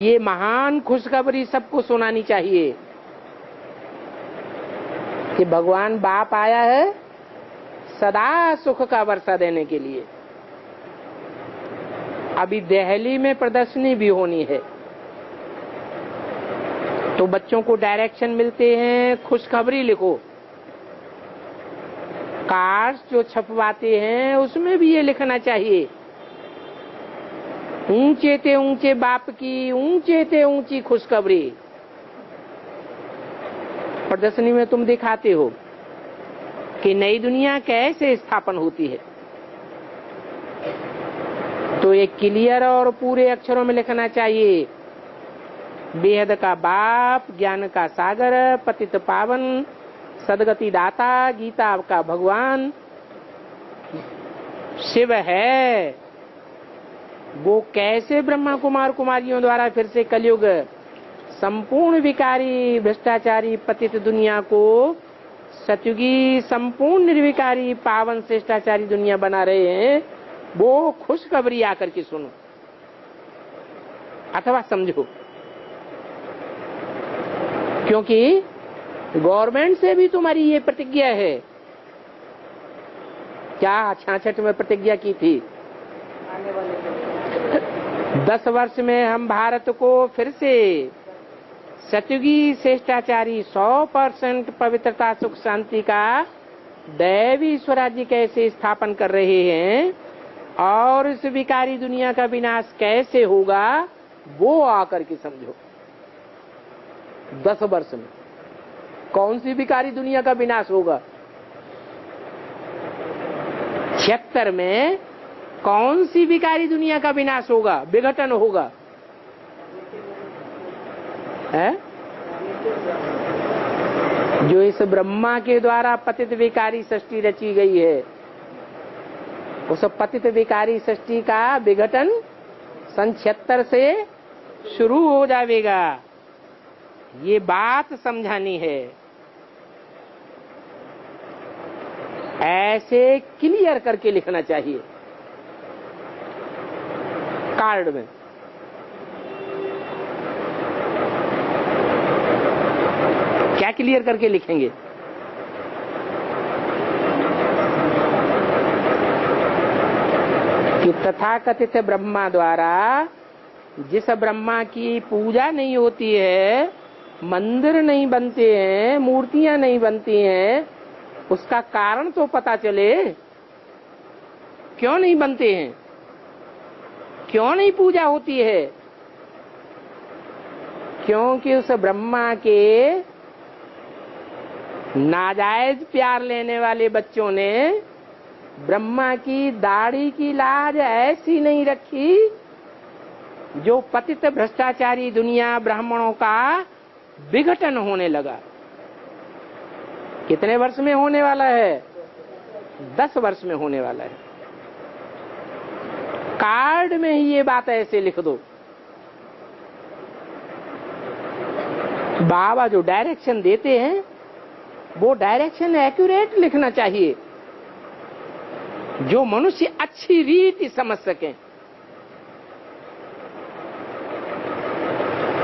ये महान खुशखबरी सबको सुनानी चाहिए कि भगवान बाप आया है सदा सुख का वर्षा देने के लिए। अभी दिल्ली में प्रदर्शनी भी होनी है, तो बच्चों को डायरेक्शन मिलते हैं, खुशखबरी लिखो। कार्ड्स जो छपवाते हैं उसमें भी ये लिखना चाहिए, ऊंचे ते ऊंचे बाप की ऊंचे ते ऊंची खुशखबरी। प्रदर्शनी में तुम दिखाते हो कि नई दुनिया कैसे स्थापन होती है, तो ये क्लियर और पूरे अक्षरों में लिखना चाहिए। बेहद का बाप, ज्ञान का सागर, पतित पावन, सदगति दाता, गीता का भगवान शिव है। वो कैसे ब्रह्मा कुमार कुमारियों द्वारा फिर से कलयुग संपूर्ण विकारी भ्रष्टाचारी पतित दुनिया को सतयुगी संपूर्ण निर्विकारी पावन श्रेष्ठाचारी दुनिया बना रहे हैं, वो खुशखबरी आकर के सुनो अथवा समझो। क्योंकि गवर्नमेंट से भी तुम्हारी ये प्रतिज्ञा है। क्या 66 में प्रतिज्ञा की थी? 10 वर्ष में हम भारत को फिर से सतयुगी श्रेष्ठाचारी 100% पवित्रता सुख शांति का दैवी स्वराज्य कैसे स्थापन कर रहे हैं और इस विकारी दुनिया का विनाश कैसे होगा वो आकर के समझो। 10 वर्ष में कौन सी विकारी दुनिया का विनाश होगा? 76 में कौन सी विकारी दुनिया का विनाश होगा, विघटन होगा? है जो इस ब्रह्मा के द्वारा पतित विकारी सृष्टि रची गई है, उस पतित विकारी सृष्टि का विघटन सन 76 से शुरू हो जाएगा। ये बात समझानी है, ऐसे क्लियर करके लिखना चाहिए कार्ड में। क्या क्लियर करके लिखेंगे? कि तथाकथित ब्रह्मा द्वारा जिस ब्रह्मा की पूजा नहीं होती है, मंदिर नहीं बनते हैं, मूर्तियां नहीं बनती हैं, उसका कारण तो पता चले। क्यों नहीं बनते हैं, क्यों नहीं पूजा होती है? क्योंकि उस ब्रह्मा के नाजायज प्यार लेने वाले बच्चों ने ब्रह्मा की दाढ़ी की लाज ऐसी नहीं रखी जो पतित भ्रष्टाचारी दुनिया ब्राह्मणों का विघटन होने लगा। कितने वर्ष में होने वाला है? 10 वर्ष में होने वाला है। कार्ड में ही ये बात ऐसे लिख दो। बाबा जो डायरेक्शन देते हैं वो डायरेक्शन एक्यूरेट लिखना चाहिए, जो मनुष्य अच्छी रीति समझ सके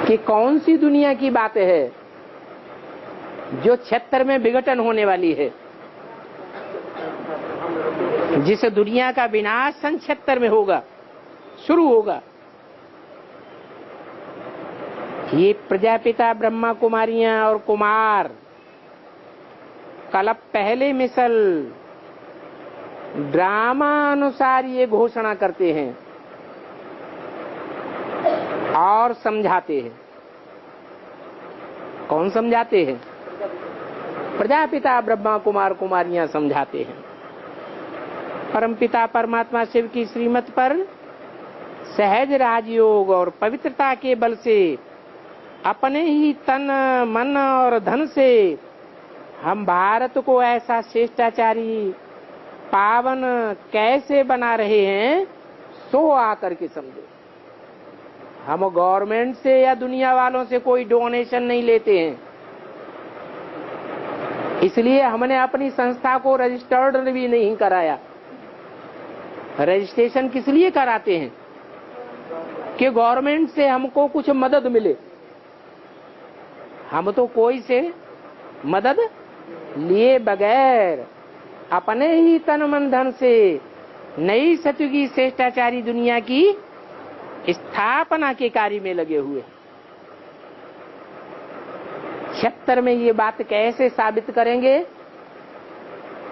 कि कौन सी दुनिया की बात है जो 76 में विघटन होने वाली है, जिस दुनिया का विनाश सन 76 में होगा, शुरू होगा। ये प्रजापिता ब्रह्मा कुमारियां और कुमार कल्प पहले मिसल ड्रामा अनुसार ये घोषणा करते हैं और समझाते हैं। कौन समझाते हैं? प्रजापिता ब्रह्मा कुमार कुमारियां समझाते हैं। परमपिता परमात्मा शिव की श्रीमत पर सहज राजयोग और पवित्रता के बल से अपने ही तन मन और धन से हम भारत को ऐसा श्रेष्ठाचारी पावन कैसे बना रहे हैं, सो आकर के समझो। हम गवर्नमेंट से या दुनिया वालों से कोई डोनेशन नहीं लेते हैं, इसलिए हमने अपनी संस्था को रजिस्टर्ड भी नहीं कराया। रजिस्ट्रेशन किस लिए कराते हैं? कि गवर्नमेंट से हमको कुछ मदद मिले। हम तो कोई से मदद लिए बगैर अपने ही तन मन धन से नई सतयुगी श्रेष्ठाचारी दुनिया की स्थापना के कार्य में लगे हुए। 76 में ये बात कैसे साबित करेंगे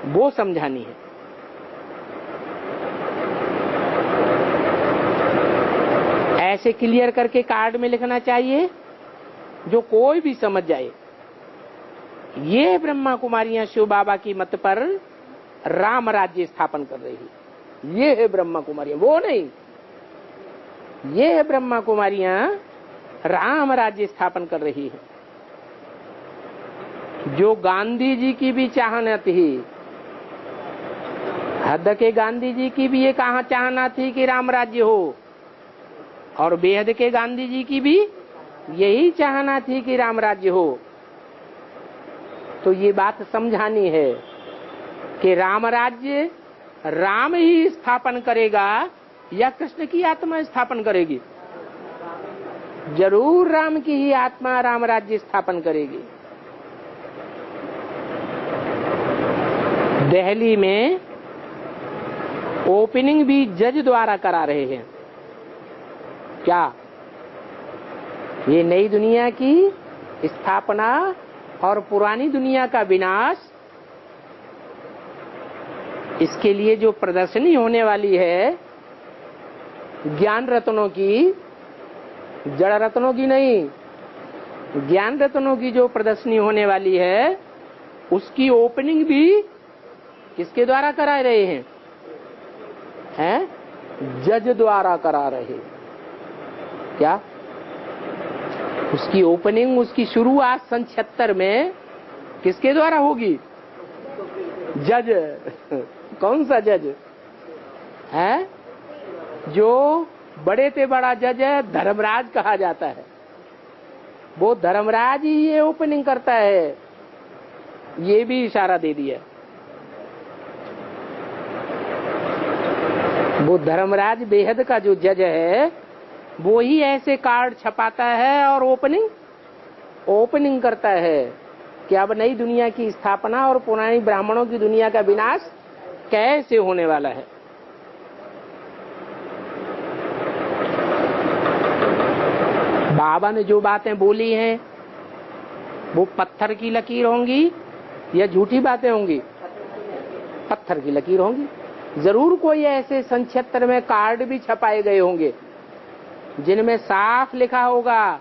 वो समझानी है। ऐसे क्लियर करके कार्ड में लिखना चाहिए जो कोई भी समझ जाए। ये ब्रह्मा कुमारियां शिव बाबा की मत पर राम राज्य स्थापन कर रही है। ये है ब्रह्मा कुमारियां, वो नहीं। ये है ब्रह्मा कुमारियां राम राज्य स्थापन कर रही है। जो गांधी जी की भी चाहना थी, हद के गांधी जी की भी ये कहाँ चाहना थी कि राम राज्य हो, और बेहद के गांधी जी की भी यही चाहना थी कि राम राज्य हो। तो ये बात समझानी है कि राम राज्य राम ही स्थापन करेगा या कृष्ण की आत्मा स्थापन करेगी? जरूर राम की ही आत्मा राम राज्य स्थापन करेगी। दिल्ली में ओपनिंग भी जज द्वारा करा रहे हैं। क्या ये नई दुनिया की स्थापना और पुरानी दुनिया का विनाश, इसके लिए जो प्रदर्शनी होने वाली है ज्ञान रत्नों की, जड़ रत्नों की नहीं, ज्ञान रत्नों की जो प्रदर्शनी होने वाली है, उसकी ओपनिंग भी किसके द्वारा करा रहे हैं? जज द्वारा करा रहे। क्या उसकी ओपनिंग, उसकी शुरुआत सन 76 में किसके द्वारा होगी? जज। कौन सा जज है? जो बड़े से बड़ा जज है, धर्मराज कहा जाता है। वो धर्मराज ही ये ओपनिंग करता है। ये भी इशारा दे दिया। वो धर्मराज बेहद का जो जज है, वो ही ऐसे कार्ड छपाता है और ओपनिंग करता है कि अब नई दुनिया की स्थापना और पुरानी ब्राह्मणों की दुनिया का विनाश कैसे होने वाला है। बाबा ने जो बातें बोली हैं वो पत्थर की लकीर होंगी या झूठी बातें होंगी? पत्थर की लकीर होंगी। जरूर कोई ऐसे सन 76 में कार्ड भी छपाए गए होंगे जिनमें साफ लिखा होगा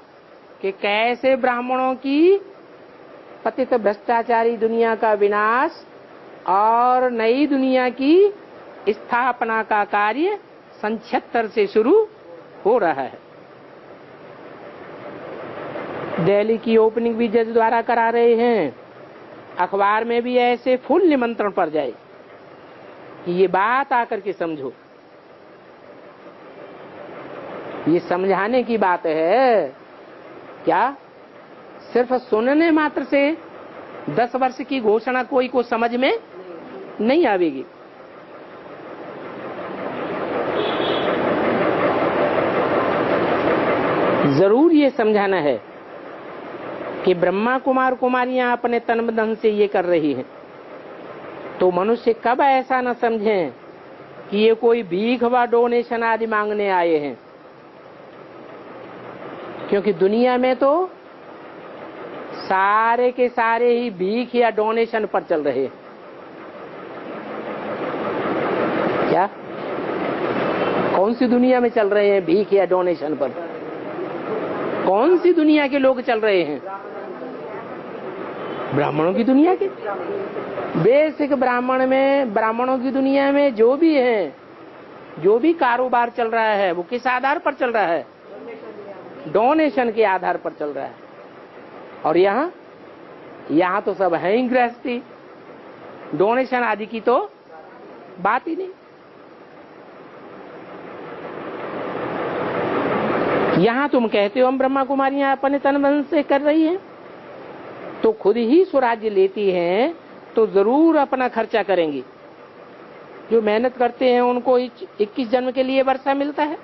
कि कैसे ब्राह्मणों की पतित भ्रष्टाचारी दुनिया का विनाश और नई दुनिया की स्थापना का कार्य सन 76 से शुरू हो रहा है। दिल्ली की ओपनिंग भी जज द्वारा करा रहे हैं। अखबार में भी ऐसे फुल निमंत्रण पड़ जाए कि ये बात आकर के समझो। ये समझाने की बात है। क्या सिर्फ सुनने मात्र से 10 वर्ष की घोषणा कोई को समझ में नहीं आवेगी। जरूर ये समझाना है कि ब्रह्मा कुमार कुमारियां अपने तन धन से ये कर रही हैं, तो मनुष्य कब ऐसा न समझें कि ये कोई भीख व डोनेशन आदि मांगने आए हैं। क्योंकि दुनिया में तो सारे के सारे ही भीख या डोनेशन पर चल रहे हैं। क्या कौन सी दुनिया में चल रहे हैं भीख या डोनेशन पर? कौन सी दुनिया के लोग चल रहे हैं? ब्राह्मणों की दुनिया के। बेसिक ब्राह्मण में, ब्राह्मणों की दुनिया में जो भी है, जो भी कारोबार चल रहा है वो किस आधार पर चल रहा है? डोनेशन के आधार पर चल रहा है। और यहाँ तो सब है ही गृहस्थी, डोनेशन आदि की तो बात ही नहीं। यहाँ तुम कहते हो हम ब्रह्मा कुमारियां अपने तन मन से कर रही हैं, तो खुद ही स्वराज्य लेती हैं तो जरूर अपना खर्चा करेंगी। जो मेहनत करते हैं उनको 21 जन्म के लिए वर्षा मिलता है।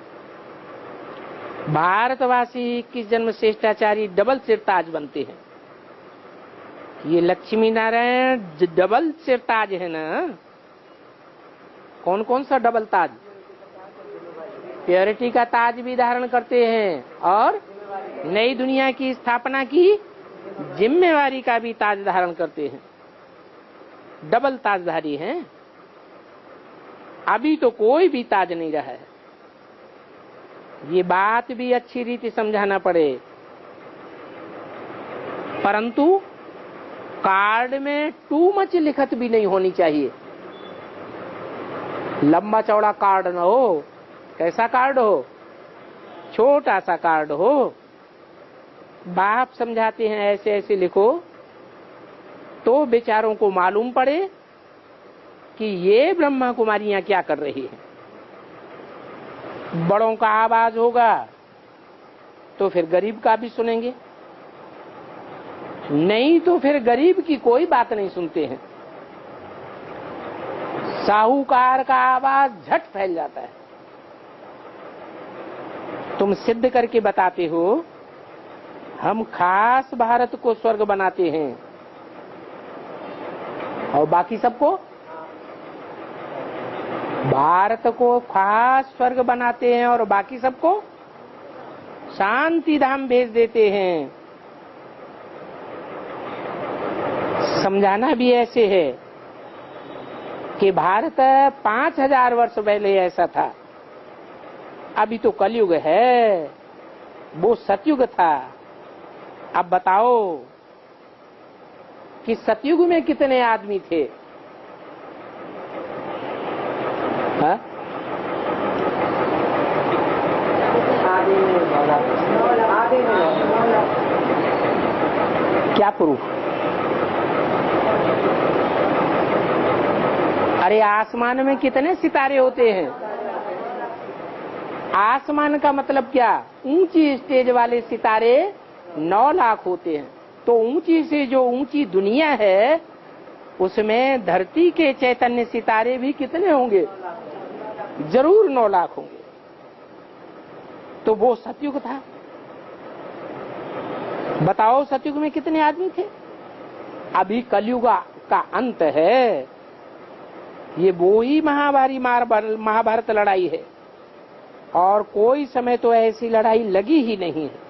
भारतवासी 21 जन्म श्रेष्ठाचारी डबल सिर ताज बनते हैं। ये लक्ष्मी नारायण डबल सिर ताज है ना। कौन कौन सा डबल ताज? प्योरिटी का ताज भी धारण करते हैं और नई दुनिया की स्थापना की जिम्मेवारी का भी ताज धारण करते हैं। डबल ताजधारी हैं। अभी तो कोई भी ताज नहीं रहा है। ये बात भी अच्छी रीति समझाना पड़े। परंतु कार्ड में टू मच लिखत भी नहीं होनी चाहिए। लंबा चौड़ा कार्ड न हो। कैसा कार्ड हो? छोटा सा कार्ड हो। बाप समझाते हैं ऐसे ऐसे लिखो तो बेचारों को मालूम पड़े कि ये ब्रह्मा कुमारियां क्या कर रही हैं। बड़ों का आवाज होगा तो फिर गरीब का भी सुनेंगे, नहीं तो फिर गरीब की कोई बात नहीं सुनते हैं। साहूकार का आवाज झट फैल जाता है। तुम सिद्ध करके बताते हो हम खास भारत को स्वर्ग बनाते हैं और बाकी सबको भारत को खास स्वर्ग बनाते हैं और बाकी सबको शांति धाम भेज देते हैं। समझाना भी ऐसे है कि भारत 5000 वर्ष पहले ऐसा था। अभी तो कलयुग है, वो सतयुग था। अब बताओ कि सतयुग में कितने आदमी थे? हा? क्या प्रूफ? अरे आसमान में कितने सितारे होते हैं? आसमान का मतलब क्या? ऊंची स्टेज वाले सितारे 9 लाख होते हैं। तो ऊंची से जो ऊंची दुनिया है उसमें धरती के चैतन्य सितारे भी कितने होंगे? जरूर 9 लाख होंगे। तो वो सतयुग था। बताओ सतयुग में कितने आदमी थे? अभी कलयुग का अंत है। ये वो ही महाभारत लड़ाई है और कोई समय तो ऐसी लड़ाई लगी ही नहीं है।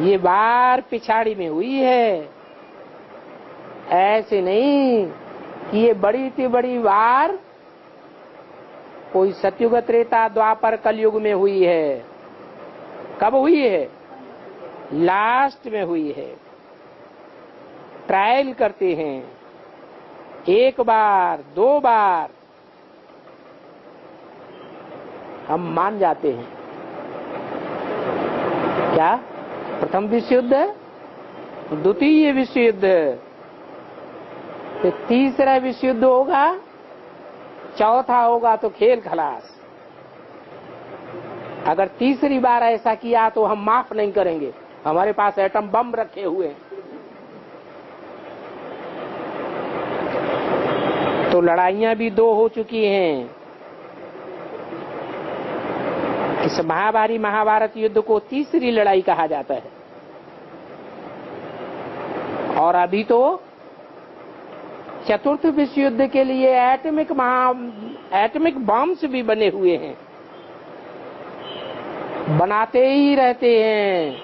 ये बार पिछाड़ी में हुई है। ऐसे नहीं कि ये बड़ी से बड़ी वार कोई सतयुग त्रेता द्वापर कलयुग में हुई है। कब हुई है? लास्ट में हुई है। ट्रायल करते हैं, 1 बार 2 बार हम मान जाते हैं। क्या? प्रथम विश्व युद्ध, द्वितीय विश्व युद्ध, फिर तीसरा विश्व युद्ध होगा, चौथा होगा तो खेल खलास। अगर तीसरी बार ऐसा किया तो हम माफ नहीं करेंगे। हमारे पास एटम बम रखे हुए हैं। तो लड़ाइयां भी 2 हो चुकी हैं। इस महाभारत युद्ध को तीसरी लड़ाई कहा जाता है। और अभी तो चतुर्थ विश्व युद्ध के लिए एटमिक बॉम्ब्स भी बने हुए हैं। बनाते ही रहते हैं,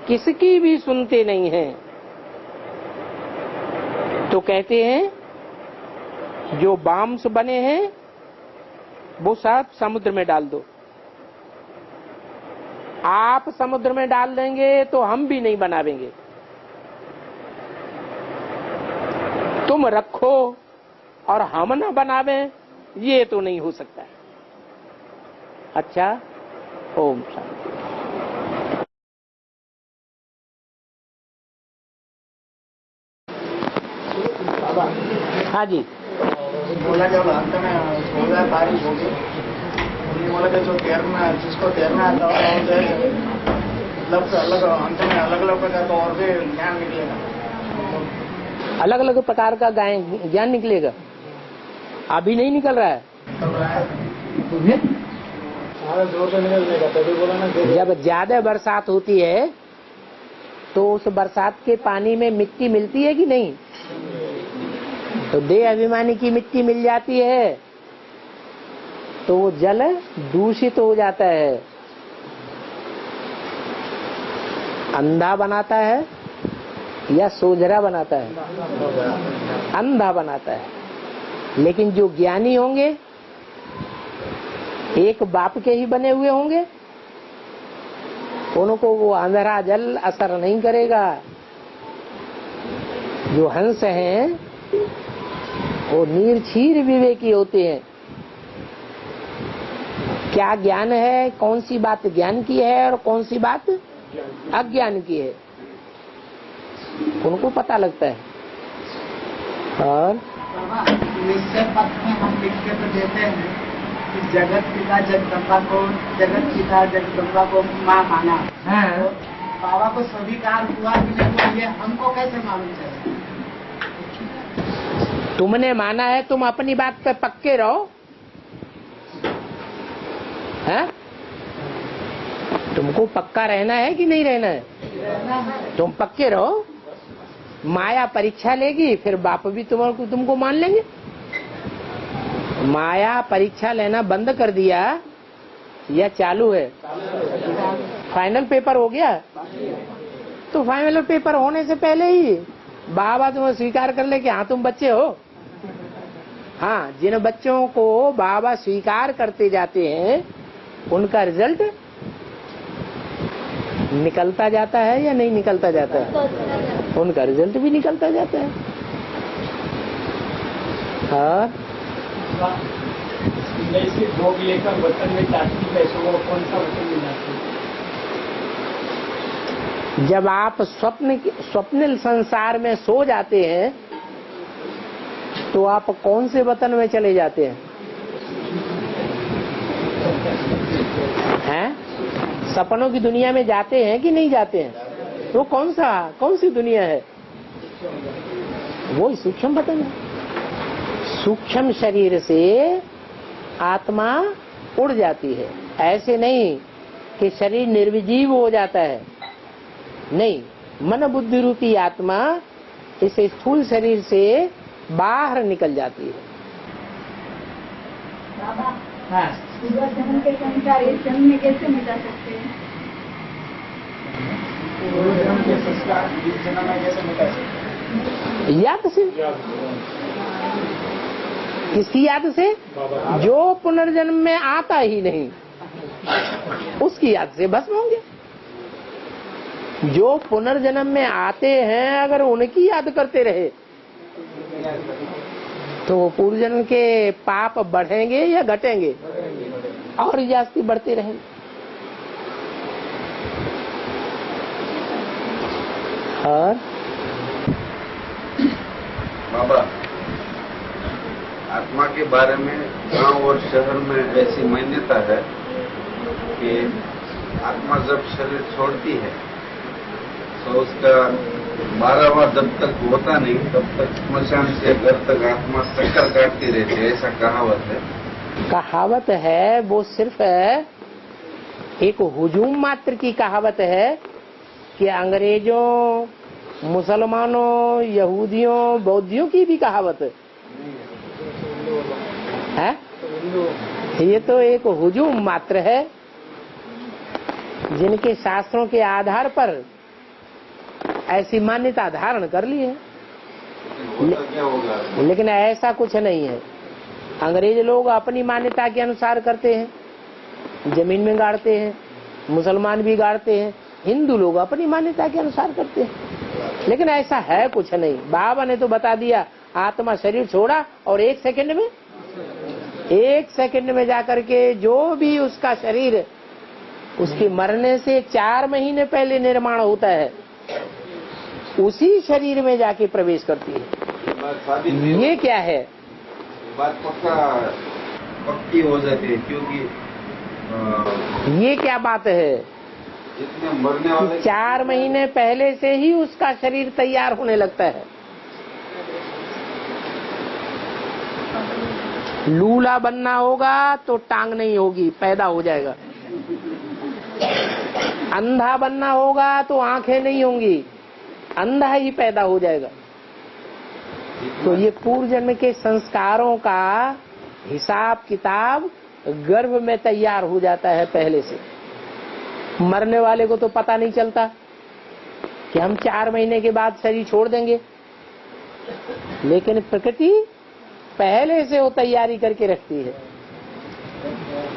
किसकी भी सुनते नहीं हैं। तो कहते हैं जो बॉम्ब्स बने हैं वो सब समुद्र में डाल दो। आप समुद्र में डाल देंगे तो हम भी नहीं बनावेंगे। तुम रखो और हम न बनावें, ये तो नहीं हो सकता। अच्छा, ओम शांति। हाँ जी। बोला जब अंत में होगा बारिश होगी, बोला कि जो तैरना, जिसको तैरना आता है मतलब अलग अंत में अलग अलग प्रकार का और भी ज्ञान निकलेगा। अलग अलग प्रकार का ज्ञान निकलेगा। अभी नहीं निकल रहा है। हमारा जोर से निकल जाएगा, तभी बोला ना। जब ज्यादा बरसात होती है तो उस बरसात के पानी में मिट्टी मिलती है कि नहीं? तो देह अभिमानी की मिट्टी मिल जाती है तो वो जल दूषित हो जाता है, अंधा बनाता है या सोझरा बनाता है? अंधा बनाता है। लेकिन जो ज्ञानी होंगे एक बाप के ही बने हुए होंगे, उनको वो अंधेरा जल असर नहीं करेगा। जो हंस हैं वो निर्क्षीर विवेकी होते हैं। क्या ज्ञान है, कौन सी बात ज्ञान की है और कौन सी बात अज्ञान की है, उनको पता लगता है। और निश्चय पथ में हम लिख के तो देते हैं कि जगत पिता जगदम्बा को माँ माना। तो बाबा को स्वीकार हुआ कि नहीं हुआ, ये हमको कैसे मालूम चले? तुमने माना है, तुम अपनी बात पे पक्के रहो। है? तुमको पक्का रहना है कि नहीं रहना है? तुम पक्के रहो। माया परीक्षा लेगी, फिर बाप भी तुमको मान लेंगे। माया परीक्षा लेना बंद कर दिया या चालू है? फाइनल पेपर हो गया। तो फाइनल पेपर होने से पहले ही बाबा तुम्हें स्वीकार कर ले कि हाँ तुम बच्चे हो। हाँ, जिन बच्चों को बाबा स्वीकार करते जाते हैं उनका रिजल्ट निकलता जाता है या नहीं निकलता जाता है? उनका रिजल्ट भी निकलता जाता है। हाँ, भोग लेकर वतन में जाती है, तो वो कौन सा वतन में जाती है? जब आप स्वप्निल संसार में सो जाते हैं तो आप कौन से वतन में चले जाते हैं? हैं? सपनों की दुनिया में जाते हैं कि नहीं जाते हैं? तो कौन सी दुनिया है? वो सूक्ष्म वतन है। सूक्ष्म शरीर से आत्मा उड़ जाती है। ऐसे नहीं कि शरीर निर्जीव हो जाता है, नहीं, मन बुद्धि रूपी आत्मा इस स्थूल शरीर से बाहर निकल जाती है। बाबा, हाँ, जन्म के संस्कार इस जन्म में कैसे मिटा सकते हैं? जन्म के संस्कार इस जन्म में कैसे मिटा सकते हैं? याद से। किसकी याद से? जो पुनर्जन्म में आता ही नहीं उसकी याद से भस्म होंगे। जो पुनर्जन्म में आते हैं अगर उनकी याद करते रहे तो वो पूर्व जन्म के पाप बढ़ेंगे या घटेंगे? और जास्ती बढ़ते रहेंगे। और बाबा, आत्मा के बारे में गांव और शहर में ऐसी मान्यता है कि आत्मा जब शरीर छोड़ती है तो उसका 12वां जब तक होता नहीं तब तक स्मशान से घर तक आत्मा चक्कर काटती रहती है, ऐसा कहावत है। कहावत है, वो सिर्फ एक हुजूम मात्र की कहावत है कि अंग्रेजों, मुसलमानों, यहूदियों, बौद्धियों की भी कहावत है। ये तो एक हुजूम मात्र है जिनके शास्त्रों के आधार पर ऐसी मान्यता धारण कर ली है। क्या होगा? लेकिन ऐसा कुछ नहीं है। अंग्रेज लोग अपनी मान्यता के अनुसार करते हैं, जमीन में गाड़ते हैं, मुसलमान भी गाड़ते हैं, हिंदू लोग अपनी मान्यता के अनुसार करते हैं। लेकिन ऐसा है कुछ नहीं। बाबा ने तो बता दिया, आत्मा शरीर छोड़ा और एक सेकंड में जाकर के जो भी उसका शरीर उसके मरने से 4 महीने पहले निर्माण होता है उसी शरीर में जाके प्रवेश करती है। ये क्या है? बात पक्की हो जाती है, क्योंकि ये क्या बात है? जितने मरने वाले 4 महीने पहले से ही उसका शरीर तैयार होने लगता है। लूला बनना होगा तो टांग नहीं होगी, पैदा हो जाएगा। अंधा बनना होगा तो आंखें नहीं होंगी, अंधा ही पैदा हो जाएगा। तो ये पूर्व जन्म के संस्कारों का हिसाब किताब गर्भ में तैयार हो जाता है पहले से। मरने वाले को तो पता नहीं चलता कि हम 4 महीने के बाद शरीर छोड़ देंगे, लेकिन प्रकृति पहले से वो तैयारी करके रखती है।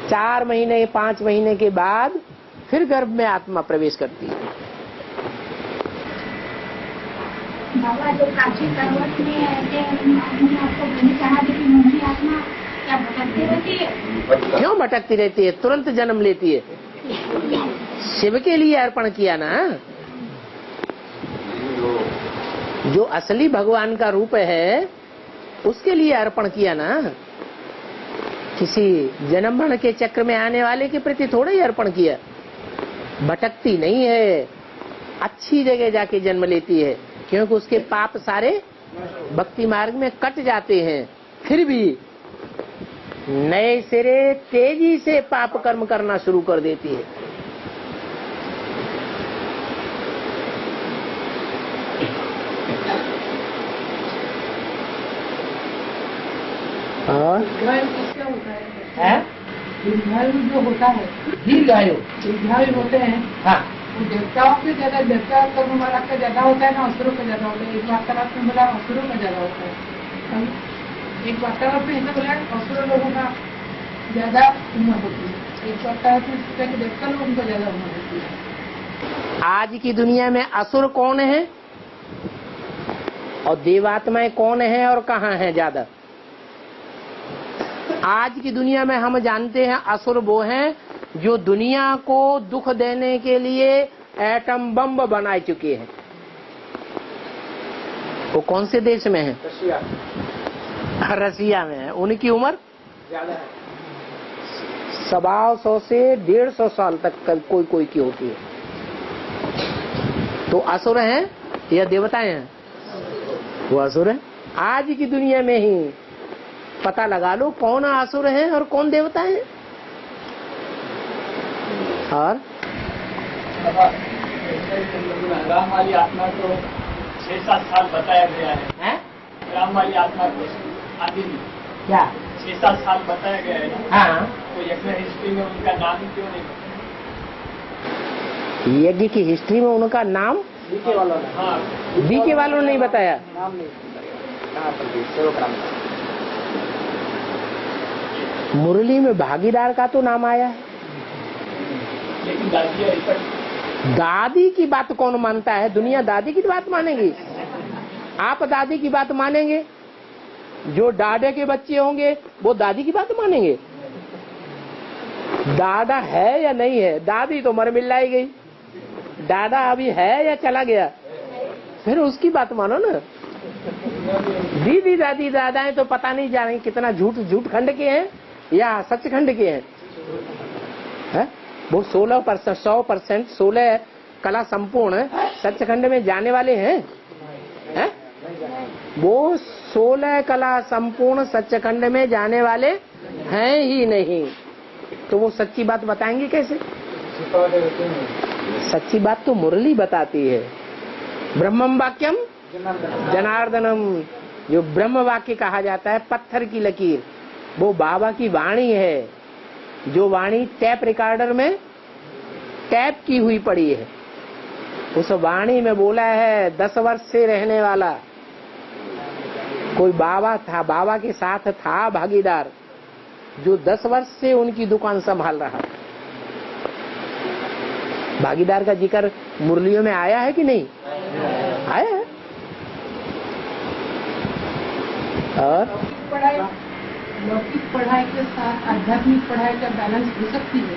4 महीने 5 महीने के बाद फिर गर्भ में आत्मा प्रवेश करती है। बाबा जो काशी पर्वत में हमने आपको मैंने कहा कि मुझे आत्मा क्या भटकती रहती है? क्यों भटकती रहती है? तुरंत जन्म लेती है। शिव के लिए अर्पण किया ना, जो असली भगवान का रूप है उसके लिए अर्पण किया ना। किसी जन्म मरण के चक्र में आने वाले के प्रति थोड़ा ही अर्पण किया। भटकती नहीं है, अच्छी जगह जाके जन्म लेती है, क्योंकि उसके पाप सारे भक्ति मार्ग में कट जाते हैं। फिर भी नए सिरे तेजी से पाप कर्म करना शुरू कर देती है। और दीर्घायु जो होता है, दीर्घायु होते हैं, हाँ, वो देवताओं से ज्यादा, देवता कर्म वाला का ज्यादा होता है ना असुरों का ज्यादा होता है? एक वार्तालाप में बोला असुरों का ज्यादा होता है, एक वार्तालाप में ऐसा बोला असुर लोगों का ज्यादा उम्र होती है, एक वार्तालाप में सोचा कि देवता लोगों का ज्यादा उम्र होती है। आज की दुनिया में असुर कौन है और देवात्माएं कौन है और कहाँ है ज्यादा? आज की दुनिया में हम जानते हैं असुर वो हैं जो दुनिया को दुख देने के लिए एटम बम बना चुके हैं। वो कौन से देश में है? रसिया में है। उनकी उम्र ज्यादा है, 125 से 150 साल तक कोई की होती है। तो असुर हैं या देवताएं हैं? वो असुर है। आज की दुनिया में ही पता लगा लो कौन असुर है और कौन देवता है। और राम वाली आत्मा को 6-7 साल बताया गया है। राम वाली आत्मा को आदि क्या 6-7 साल बताया गया है ना? हाँ, तो यज्ञ हिस्ट्री में उनका नाम ही क्यों नहीं? यज्ञ की हिस्ट्री में उनका नाम बीके वालों ने, हाँ, बीके वालों ने नहीं बताया। नाम नहीं बताया। मुरली में भागीदार का तो नाम आया है, लेकिन दादी की बात कौन मानता है? दुनिया दादी की बात मानेगी? आप दादी की बात मानेंगे? जो दादा के बच्चे होंगे वो दादी की बात मानेंगे? दादा है या नहीं है? दादी तो मर मिलाई गई, दादा अभी है या चला गया? फिर उसकी बात मानो ना। दीदी दादी दादाएं तो पता नहीं जाने कितना झूठ खंड के हैं या सचखंड के हैं, है? वो 16% 100% 16 कला संपूर्ण सचखंड में जाने वाले हैं, है? वो 16 कला संपूर्ण सचखंड में जाने वाले हैं ही नहीं, तो वो सच्ची बात बताएंगे कैसे? सच्ची बात तो मुरली बताती है। ब्रह्मम वाक्यम जनार्दनम, जो ब्रह्म वाक्य कहा जाता है, पत्थर की लकीर, वो बाबा की वाणी है, जो वाणी टैप रिकॉर्डर में टैप की हुई पड़ी है। उस वाणी में बोला है 10 वर्ष से रहने वाला कोई बाबा था, बाबा के साथ था भागीदार, जो 10 वर्ष से उनकी दुकान संभाल रहा। भागीदार का जिक्र मुरलियों में आया है कि नहीं? आया है। और लौकिक पढ़ाई के साथ आध्यात्मिक पढ़ाई का बैलेंस हो सकती है?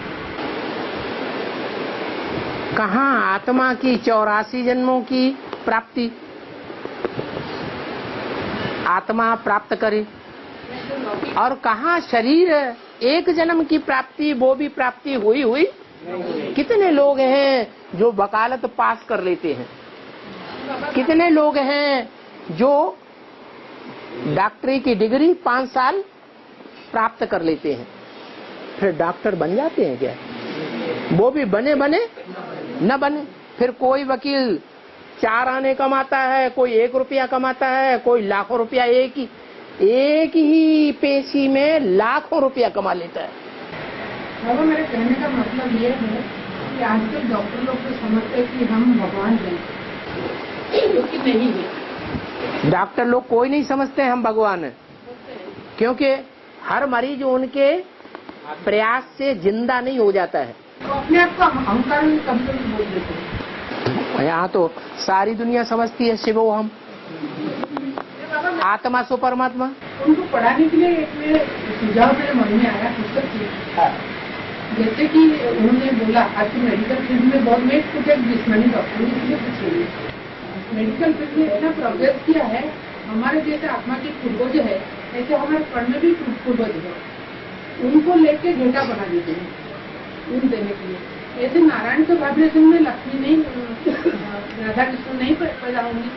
कहाँ आत्मा की 84 जन्मों की प्राप्ति आत्मा प्राप्त करे, और कहाँ शरीर एक जन्म की प्राप्ति, वो भी प्राप्ति हुई। कितने लोग हैं जो वकालत पास कर लेते हैं? कितने लोग हैं जो डॉक्टरी की डिग्री 5 साल प्राप्त कर लेते हैं, फिर डॉक्टर बन जाते हैं क्या? वो भी बने न बने। फिर कोई वकील 4 आने कमाता है, कोई 1 रुपया कमाता है, कोई लाखों रुपया एक ही पेशी में लाखों रुपया कमा लेता है। बाबा, मेरे कहने का मतलब ये है कि आजकल डॉक्टर लोग तो समझते हैं कि हम भगवान हैं, जो कि नहीं है। डॉक्टर लोग कोई नहीं समझते हम भगवान हैं, क्योंकि हर मरीज उनके प्रयास से जिंदा नहीं हो जाता है। तो अपने आप को अहंकार में कभी बोल देते हैं। यहाँ तो सारी दुनिया समझती है शिवो हम, आत्मा सो परमात्मा। उनको पढ़ाने के लिए एक मेरे सुझाव मेरे मन में आया पुस्तक, जैसे कि उन्होंने बोला आज की मेडिकल फील्ड में बहुत में कुछ एक जिस्मानी डॉक्टर ने पूछेंगे, मेडिकल फील्ड में इतना प्रोग्रेस किया है, हमारे जैसे आत्मा के पूर्वज है ऐसे हमारे पढ़ में भी पूर्वज है, उनको लेके घेटा बना देते हैं ऊन देने के लिए। ऐसे नारायण के वाइब्रेशन में लक्ष्मी नहीं, राधा कृष्ण नहीं पैदा होंगे।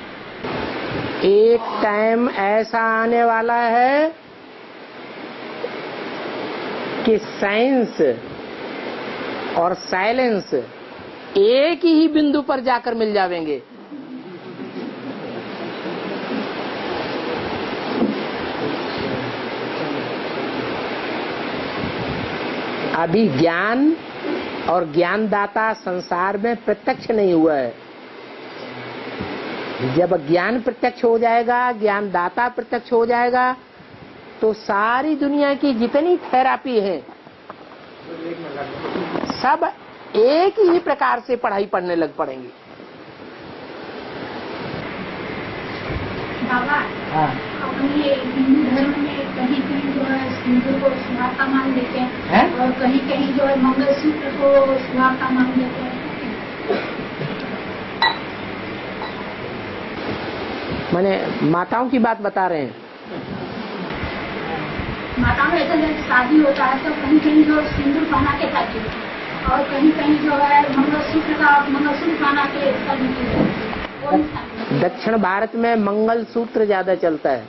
एक टाइम ऐसा आने वाला है कि साइंस और साइलेंस एक ही बिंदु पर जाकर मिल जावेंगे। अभी ज्ञान और ज्ञानदाता संसार में प्रत्यक्ष नहीं हुआ है। जब ज्ञान प्रत्यक्ष हो जाएगा, ज्ञानदाता प्रत्यक्ष हो जाएगा, तो सारी दुनिया की जितनी थेरापी है सब एक ही प्रकार से पढ़ाई पढ़ने लग पड़ेंगी। बाबा, अपने हिंदू धर्म में कहीं कहीं जो है सिंदूर को सुहाग का मान देते हैं, और कहीं कहीं जो है मंगलसूत्र को सुहाग का मान देते हैं। माने माताओं की बात बता रहे हैं। माताओं में ऐसा जब शादी होता है तो कहीं कहीं जो सिंदूर पहना के जाती है, और कहीं कहीं जो है मंगलसूत्र पहना के करती है। दक्षिण भारत में मंगलसूत्र ज्यादा चलता है।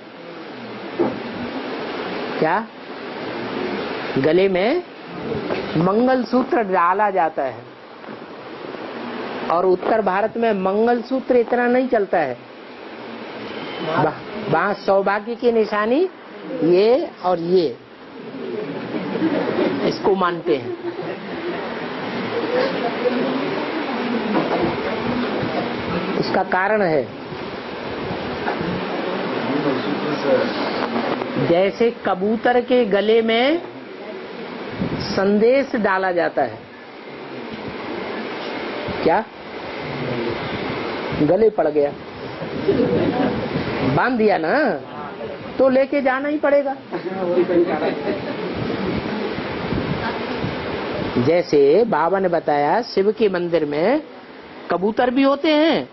क्या? गले में मंगलसूत्र डाला जाता है, और उत्तर भारत में मंगलसूत्र इतना नहीं चलता है। वहाँ सौभाग्य की निशानी ये और ये इसको मानते हैं। इसका कारण है जैसे कबूतर के गले में संदेश डाला जाता है। क्या? गले पड़ गया, बांध दिया ना, तो लेके जाना ही पड़ेगा। जैसे बाबा ने बताया शिव के मंदिर में कबूतर भी होते हैं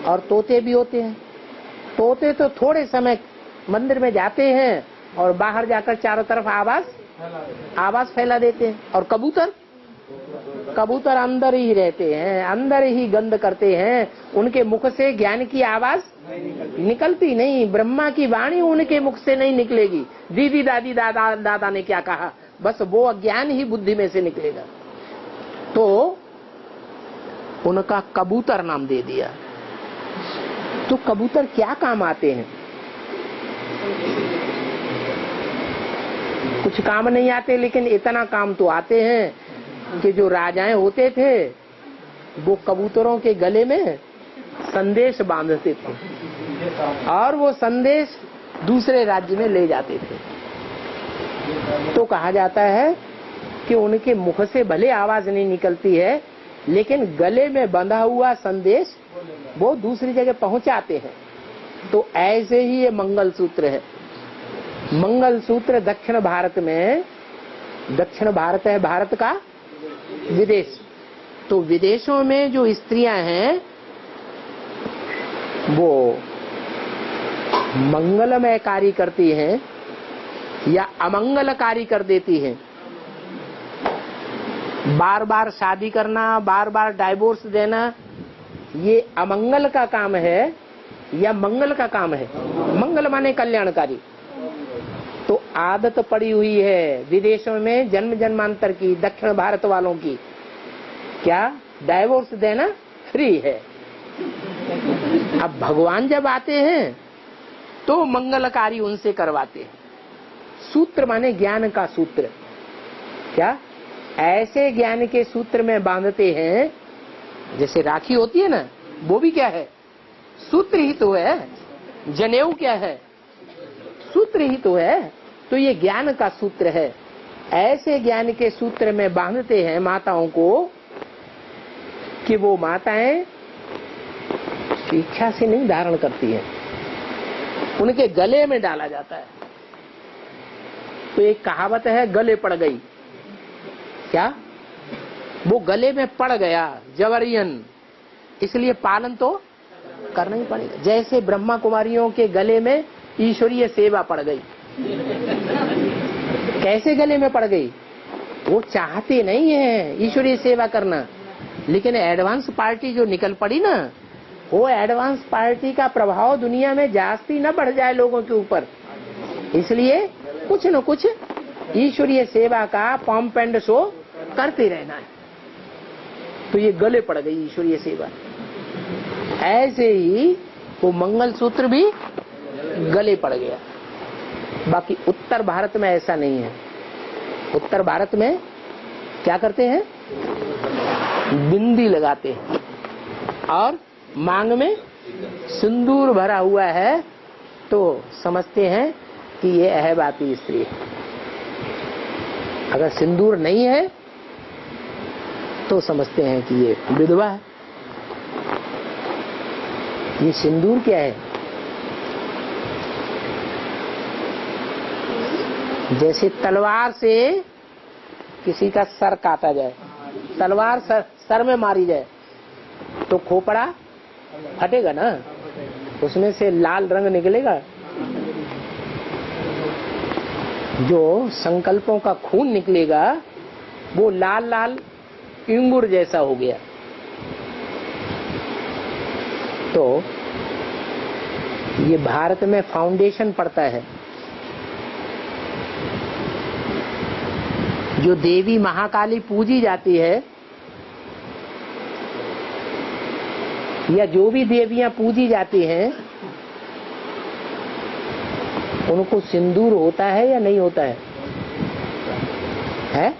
और तोते भी होते हैं। तोते तो थोड़े समय मंदिर में जाते हैं और बाहर जाकर चारों तरफ आवाज फैला देते हैं, और कबूतर अंदर ही रहते हैं, अंदर ही गंध करते हैं। उनके मुख से ज्ञान की आवाज निकलती नहीं, ब्रह्मा की वाणी उनके मुख से नहीं निकलेगी। दीदी दादी दादा ने क्या कहा, बस वो अज्ञान ही बुद्धि में से निकलेगा। तो उनका कबूतर नाम दे दिया। तो कबूतर क्या काम आते हैं? कुछ काम नहीं आते, लेकिन इतना काम तो आते हैं कि जो राजाएं होते थे वो कबूतरों के गले में संदेश बांधते थे, और वो संदेश दूसरे राज्य में ले जाते थे। तो कहा जाता है कि उनके मुख से भले आवाज नहीं निकलती है, लेकिन गले में बंधा हुआ संदेश वो दूसरी जगह पहुंचाते हैं। तो ऐसे ही ये मंगलसूत्र है। मंगलसूत्र दक्षिण भारत में, दक्षिण भारत है भारत का विदेश, तो विदेशों में जो स्त्रियां हैं वो मंगलमय कार्य करती हैं या अमंगलकारी कर देती हैं। बार बार शादी करना, बार बार डाइवोर्स देना, ये अमंगल का काम है या मंगल का काम है? मंगल माने कल्याणकारी। तो आदत पड़ी हुई है विदेशों में जन्म जन्मांतर की, दक्षिण भारत वालों की, क्या डाइवोर्स देना फ्री है। अब भगवान जब आते हैं तो मंगलकारी उनसे करवाते हैं। सूत्र माने ज्ञान का सूत्र, क्या ऐसे ज्ञान के सूत्र में बांधते हैं, जैसे राखी होती है ना, वो भी क्या है, सूत्र ही तो है। जनेऊ क्या है, सूत्र ही तो है। तो ये ज्ञान का सूत्र है। ऐसे ज्ञान के सूत्र में बांधते हैं माताओं को कि वो माताएं इच्छा से नहीं धारण करती हैं, उनके गले में डाला जाता है। तो एक कहावत है, गले पड़ गई, क्या वो गले में पड़ गया जबरियन, इसलिए पालन तो करना ही पड़ेगा। जैसे ब्रह्मा कुमारियों के गले में ईश्वरीय सेवा पड़ गई। कैसे गले में पड़ गई, वो चाहते नहीं है ईश्वरीय सेवा करना, लेकिन एडवांस पार्टी जो निकल पड़ी ना, वो एडवांस पार्टी का प्रभाव दुनिया में जास्ती न बढ़ जाए लोगों के ऊपर, इसलिए कुछ न कुछ ईश्वरीय सेवा का पॉम्प एंड शो करते रहना है। तो ये गले पड़ गई ईश्वरीय सेवा। ऐसे ही वो मंगल सूत्र भी गले पड़ गया। बाकी उत्तर भारत में ऐसा नहीं है। उत्तर भारत में क्या करते हैं, बिंदी लगाते हैं और मांग में सिंदूर भरा हुआ है, तो समझते हैं कि ये अहबाती स्त्री है। अगर सिंदूर नहीं है तो समझते हैं कि ये विधवा है। ये सिंदूर क्या है, जैसे तलवार से किसी का सर काटा जाए, तलवार सर में मारी जाए तो खोपड़ा फटेगा ना, उसमें से लाल रंग निकलेगा। जो संकल्पों का खून निकलेगा वो लाल लाल इंगुर जैसा हो गया। तो ये भारत में फाउंडेशन पड़ता है। जो देवी महाकाली पूजी जाती है, या जो भी देवियां पूजी जाती हैं, उनको सिंदूर होता है या नहीं होता है? है?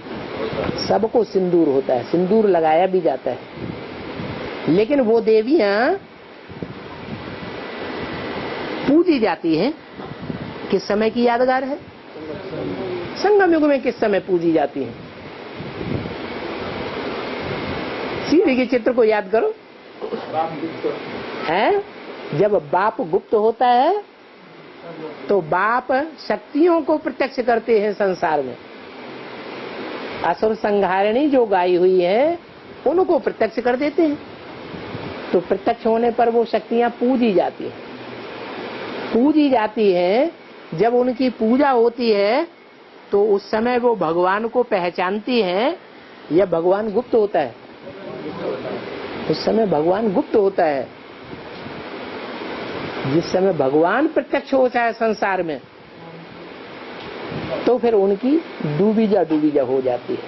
सबको सिंदूर होता है, सिंदूर लगाया भी जाता है। लेकिन वो देवियां पूजी जाती हैं किस समय की यादगार है? संगम युग में किस समय पूजी जाती हैं? सीधी के चित्र को याद करो, है जब बाप गुप्त होता है तो बाप शक्तियों को प्रत्यक्ष करते हैं संसार में। असुर संहारिणी जो गाई हुई है उनको प्रत्यक्ष कर देते हैं। तो प्रत्यक्ष होने पर वो शक्तियां पूजी जाती हैं। पूजी जाती हैं, जब उनकी पूजा होती है तो उस समय वो भगवान को पहचानती हैं या भगवान गुप्त होता है? उस समय भगवान गुप्त होता है। जिस समय भगवान प्रत्यक्ष होता है संसार में, तो फिर उनकी डूबीजा हो जाती है।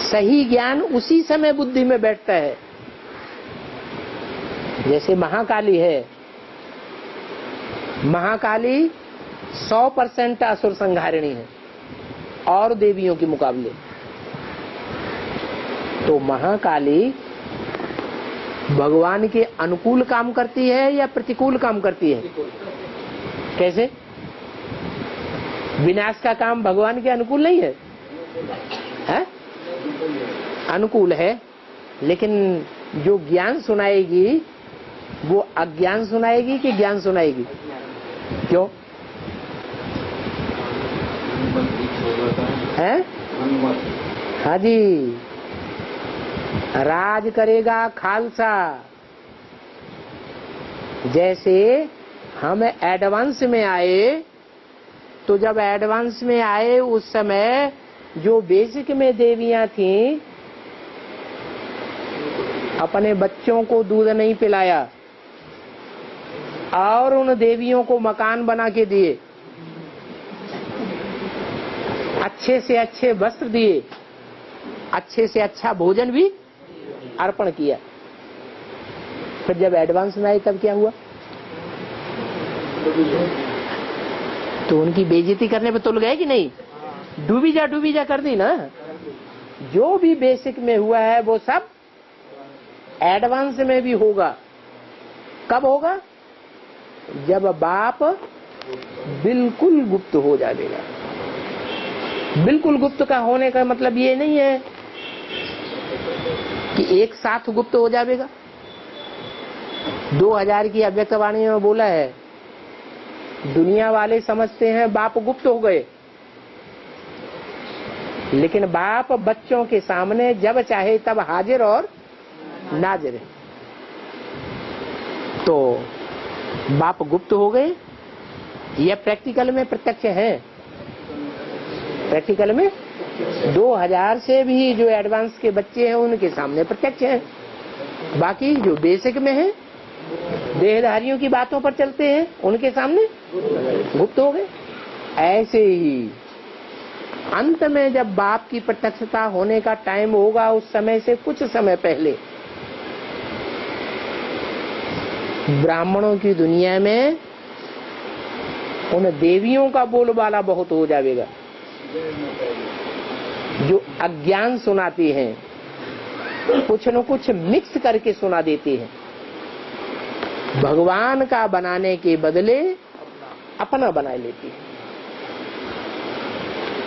सही ज्ञान उसी समय बुद्धि में बैठता है। जैसे महाकाली है, महाकाली 100% असुर संहारिणी है और देवियों के मुकाबले। तो महाकाली भगवान के अनुकूल काम करती है या प्रतिकूल काम करती है? कैसे? विनाश का काम भगवान के अनुकूल नहीं है, है? अनुकूल है, लेकिन जो ज्ञान सुनाएगी वो अज्ञान सुनाएगी कि ज्ञान सुनाएगी? क्यों है? हाँ जी, राज करेगा खालसा। जैसे हम एडवांस में आए, तो जब एडवांस में आए उस समय जो बेसिक में देवियां थीं, अपने बच्चों को दूध नहीं पिलाया और उन देवियों को मकान बना के दिए। अच्छे से अच्छे वस्त्र दिए, अच्छे से अच्छा भोजन भी अर्पण किया। फिर जब एडवांस में आए तब क्या हुआ? तो उनकी बेइज्जती करने पे तुल गए कि नहीं? डूबी जा कर दी ना। जो भी बेसिक में हुआ है वो सब एडवांस में भी होगा। कब होगा? जब बाप बिल्कुल गुप्त हो जाएगा। बिल्कुल गुप्त का होने का मतलब ये नहीं है कि एक साथ गुप्त हो जाएगा। 2000 की अव्यक्तवाणी में बोला है, दुनिया वाले समझते हैं बाप गुप्त हो गए, लेकिन बाप बच्चों के सामने जब चाहे तब हाजिर और नाजिर है। तो बाप गुप्त हो गए, यह प्रैक्टिकल में प्रत्यक्ष है। प्रैक्टिकल में 2000 से भी जो एडवांस के बच्चे हैं उनके सामने प्रत्यक्ष है। बाकी जो बेसिक में है, देहधारियों की बातों पर चलते हैं, उनके सामने गुप्त हो गए। ऐसे ही अंत में जब बाप की प्रत्यक्षता होने का टाइम होगा, उस समय से कुछ समय पहले ब्राह्मणों की दुनिया में उन देवियों का बोलबाला बहुत हो जाएगा, जो अज्ञान सुनाती हैं, कुछ न कुछ मिक्स करके सुना देती हैं। भगवान का बनाने के बदले अपना बना लेती है।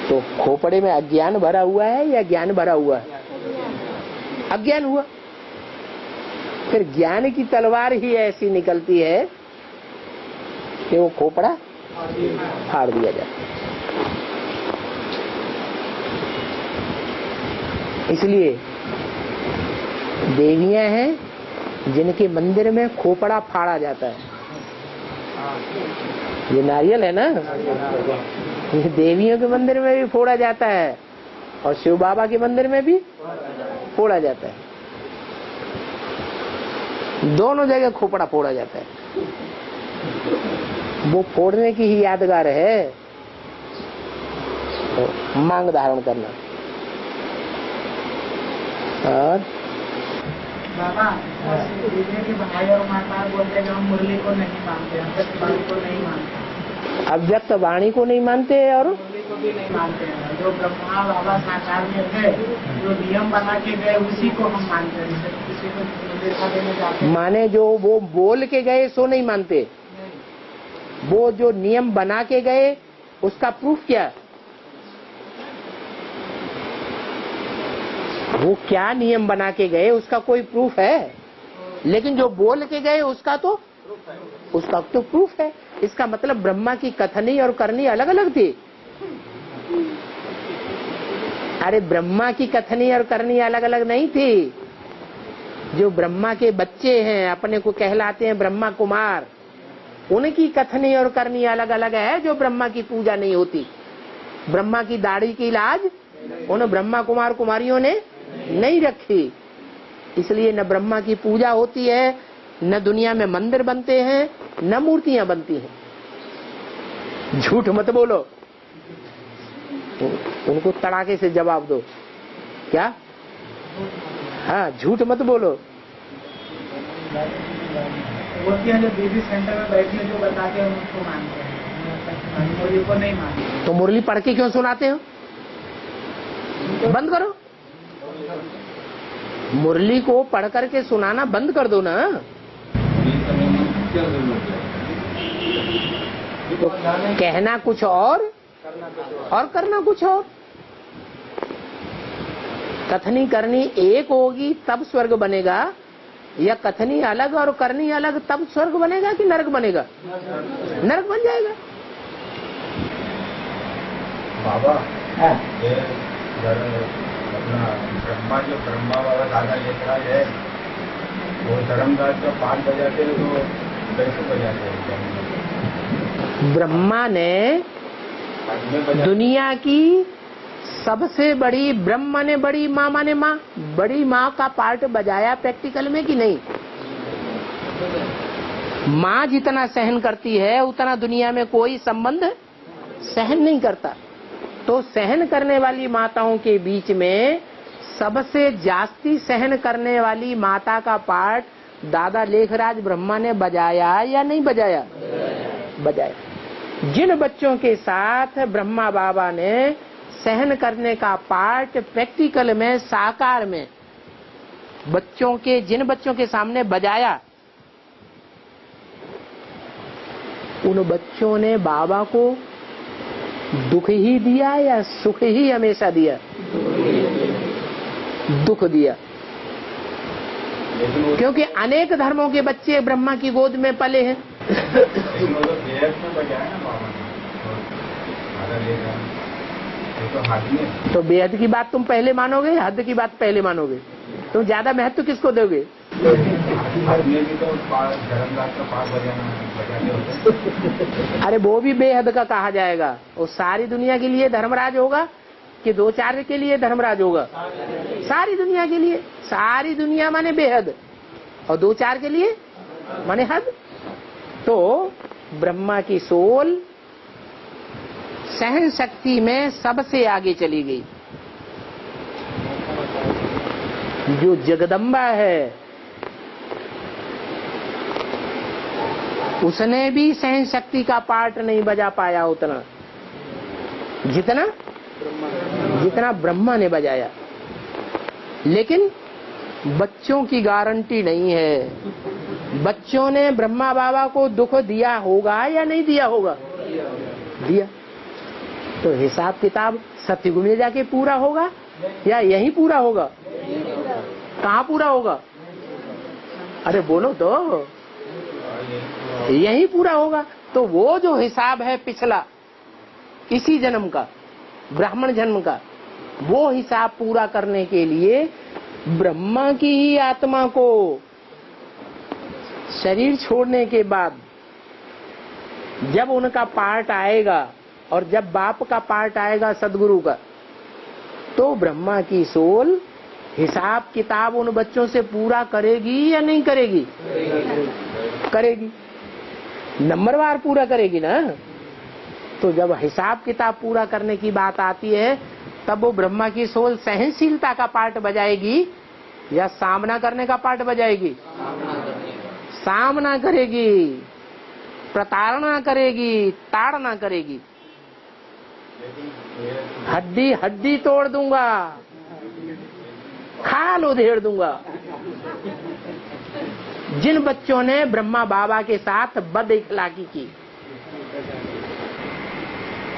तो खोपड़े में अज्ञान भरा हुआ है या ज्ञान भरा हुआ है? अज्ञान हुआ। फिर ज्ञान की तलवार ही ऐसी निकलती है कि वो खोपड़ा फाड़ दिया जाता है। इसलिए देवियां हैं जिनके मंदिर में खोपड़ा फाड़ा जाता है। ये नारियल है ना, ये देवियों के मंदिर में भी फोड़ा जाता है और शिव बाबा के मंदिर में भी फोड़ा जाता है। दोनों जगह खोपड़ा फोड़ा जाता है। वो फोड़ने की ही यादगार है, तो मांग धारण करना। और बाबा के भाई और माता बोलते हैं हम मुरली को नहीं मानते, अव्यक्त वाणी को नहीं मानते। अव्यक्त वाणी को नहीं मानते और मुरली को भी नहीं मानते हैं। जो ब्रह्मा बाबा साकार में थे, जो नियम बना के गए, उसी को हम मानते हैं। किसी को देखा देने जाते माने जो वो बोल के गए सो नहीं मानते, वो जो नियम बना के गए उसका प्रूफ क्या? वो क्या नियम बना के गए उसका कोई प्रूफ है? लेकिन जो बोल के गए उसका तो प्रूफ है। इसका मतलब ब्रह्मा की कथनी और करनी अलग अलग थी। अरे ब्रह्मा की कथनी और करनी अलग अलग नहीं थी। जो ब्रह्मा के बच्चे हैं, अपने को कहलाते हैं ब्रह्मा कुमार, उनकी कथनी और करनी अलग अलग है। जो ब्रह्मा की पूजा नहीं होती, ब्रह्मा की दाढ़ी की लाज उन ब्रह्मा कुमार कुमारियों ने नहीं रखी, इसलिए न ब्रह्मा की पूजा होती है, न दुनिया में मंदिर बनते हैं, न मूर्तियां बनती हैं। झूठ मत बोलो, उनको तड़ाके से जवाब दो। क्या? हाँ, झूठ मत बोलो। होती है जो बीबी सेंटर में बैठे जो बताते हैं उनको मानते हैं, मुरली को नहीं मानते। तो मुरली पढ़ के क्यों सुनाते हो? बंद करो। मुरली को पढ़ करके सुनाना बंद कर दो ना। तो कहना कुछ और करना कुछ और। कथनी करनी एक होगी तब स्वर्ग बनेगा, या कथनी अलग और करनी अलग तब स्वर्ग बनेगा कि नरक बनेगा? नरक बन जाएगा। बाबा अपना ब्रह्मा वाला गाना लेता है, वो धर्मदास का 5 बजाते हैं तो कैसे बजाते हैं? ब्रह्मा ने दुनिया की सबसे बड़ी, ब्रह्मा ने बड़ी माँ माने माँ, बड़ी माँ का पार्ट बजाया प्रैक्टिकल में कि नहीं? माँ जितना सहन करती है उतना दुनिया में कोई संबंध सहन नहीं करता। तो सहन करने वाली माताओं के बीच में सबसे जास्ती सहन करने वाली माता का पार्ट दादा लेखराज ब्रह्मा ने बजाया या नहीं बजाया? बजाया। जिन बच्चों के साथ ब्रह्मा बाबा ने सहन करने का पार्ट प्रैक्टिकल में, साकार में जिन बच्चों के सामने बजाया, उन बच्चों ने बाबा को दुख ही दिया या सुख ही हमेशा दिया? दुख दिया। क्योंकि अनेक धर्मों के बच्चे ब्रह्मा की गोद में पले हैं। तो बेहद की बात तुम पहले मानोगे, हद की बात पहले मानोगे? तुम ज्यादा महत्व किसको दोगे? अरे वो भी बेहद का कहा जाएगा। वो सारी दुनिया के लिए धर्मराज होगा कि 2-4 के लिए धर्मराज होगा? सारी दुनिया के लिए। सारी दुनिया माने बेहद और 2-4 के लिए माने हद। तो ब्रह्मा की सोल सहन शक्ति में सबसे आगे चली गई। जो जगदम्बा है उसने भी सहन शक्ति का पार्ट नहीं बजा पाया उतना जितना ब्रह्मा ने बजाया। लेकिन बच्चों की गारंटी नहीं है। बच्चों ने ब्रह्मा बाबा को दुख दिया होगा या नहीं दिया होगा? दिया। तो हिसाब किताब सतयुग में जाके पूरा होगा या यहीं पूरा होगा? कहाँ पूरा होगा? अरे बोलो तो। यहीं पूरा होगा। तो वो जो हिसाब है पिछला, इसी जन्म का, ब्राह्मण जन्म का, वो हिसाब पूरा करने के लिए ब्रह्मा की ही आत्मा को शरीर छोड़ने के बाद जब उनका पार्ट आएगा और जब बाप का पार्ट आएगा सदगुरु का, तो ब्रह्मा की सोल हिसाब किताब उन बच्चों से पूरा करेगी या नहीं करेगी? करेगी। नंबरवार पूरा करेगी ना। तो जब हिसाब किताब पूरा करने की बात आती है, तब वो ब्रह्मा की सोल सहनशीलता का पार्ट बजाएगी या सामना करने का पार्ट बजाएगी? सामना करेगी, प्रताड़ना करेगी, ताड़ना करेगी। हड्डी हड्डी तोड़ दूंगा, खाल उधेड़ दूंगा। जिन बच्चों ने ब्रह्मा बाबा के साथ बद इखलाकी की,